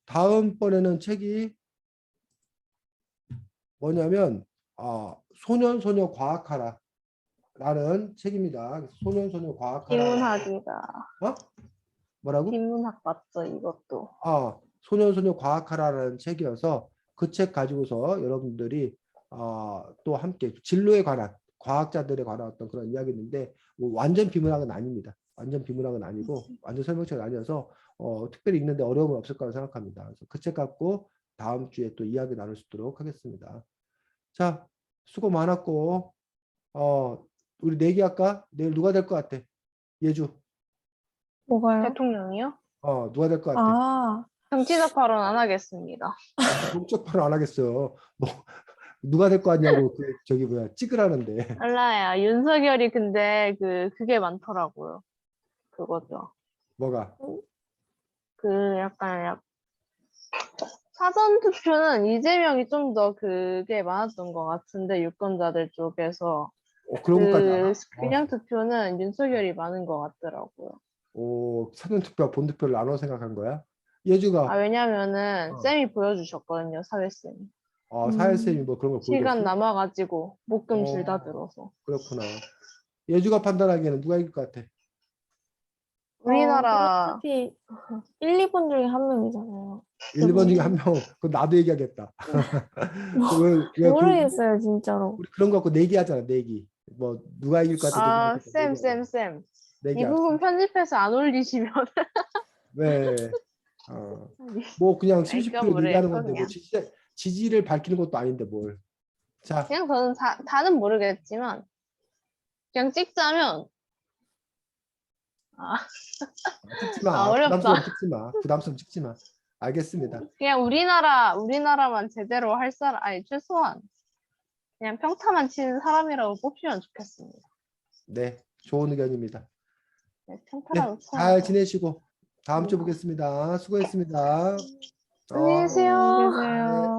A: 다음번에는 책이 뭐냐면 소년소녀 과학하라 라는 책입니다. 소년소녀 과학하라.
B: 비문학이다.
A: 뭐라고?
B: 비문학 맞죠, 이것도.
A: 소년소녀 과학하라는 책이어서 그 책 가지고서 여러분들이 또 함께 진로에 관한 과학자들에 관한 어떤 그런 이야기인데 뭐 완전 비문학은 아닙니다. 완전 비문학은 아니고 완전 설명책은 아니어서 특별히 읽는데 어려움은 없을 거라고 생각합니다. 그래서 그 책 갖고 다음 주에 또 이야기 나눌 수 있도록 하겠습니다. 자, 수고 많았고 우리 내기할까? 내일 누가 될 것 같아? 예주.
C: 뭐가요?
B: 대통령이요?
A: 누가 될 것 같아?
B: 정치적 발언 안 하겠습니다.
A: 목적 발언 안 하겠어요. 뭐 누가 될 것 같냐고 저기 뭐야 찍으라는데.
B: 알라야, 윤석열이 근데 그게 많더라고요. 그거죠.
A: 뭐가?
B: 약간 사전 투표는 이재명이 좀 더 그게 많았던 것 같은데 유권자들 쪽에서
A: 그런 것까지 알아?
B: 그냥 투표는 윤석열이 많은 것 같더라고요.
A: 사전 투표, 본 투표를 나눠 생각한 거야? 예주가
B: 왜냐면은 쌤이 보여주셨거든요, 사회쌤이.
A: 사회쌤이 뭐 그런 걸
B: 시간
A: 보여줬어?
B: 남아가지고 목금 줄 다
A: 어,
B: 들어서.
A: 그렇구나. 예주가 판단하기에는 누가 이길 것 같아?
B: 우리나라
C: 어차피 1, 2번 중에 한 명이잖아요.
A: 1번 중에 한 명. 그럼 나도 얘기하겠다. 왜
C: 모르겠어요, 진짜로.
A: 우리 그런 거 갖고 내기하잖아, 내기. 뭐 누가 이길 것 같아? 누가 이길 것 같아?
B: 쌤. 이
A: 내기하자.
B: 부분 편집해서 안 올리시면
A: 왜? 뭐 그냥
B: 그러니까
A: 심심풀이 얘기하는
B: 모르겠어,
A: 건데 뭐
B: 그냥.
A: 지지를 밝히는 것도 아닌데 뭘. 자,
B: 그냥 저는 다는 모르겠지만 그냥 찍자면
A: 찍지 마.
B: 어렵다.
A: 부담스러움 찍지 마. 알겠습니다.
B: 그냥 우리나라만 제대로 할 사람, 아니 최소한 그냥 평타만 치는 사람이라고 뽑히면 좋겠습니다.
A: 네, 좋은 의견입니다.
B: 네,
A: 네,
B: 평타라도
A: 잘
B: 쳐야죠.
A: 지내시고 다음 주 보겠습니다. 수고했습니다.
B: 안녕히 계세요.
C: 안녕히 계세요.
A: 네.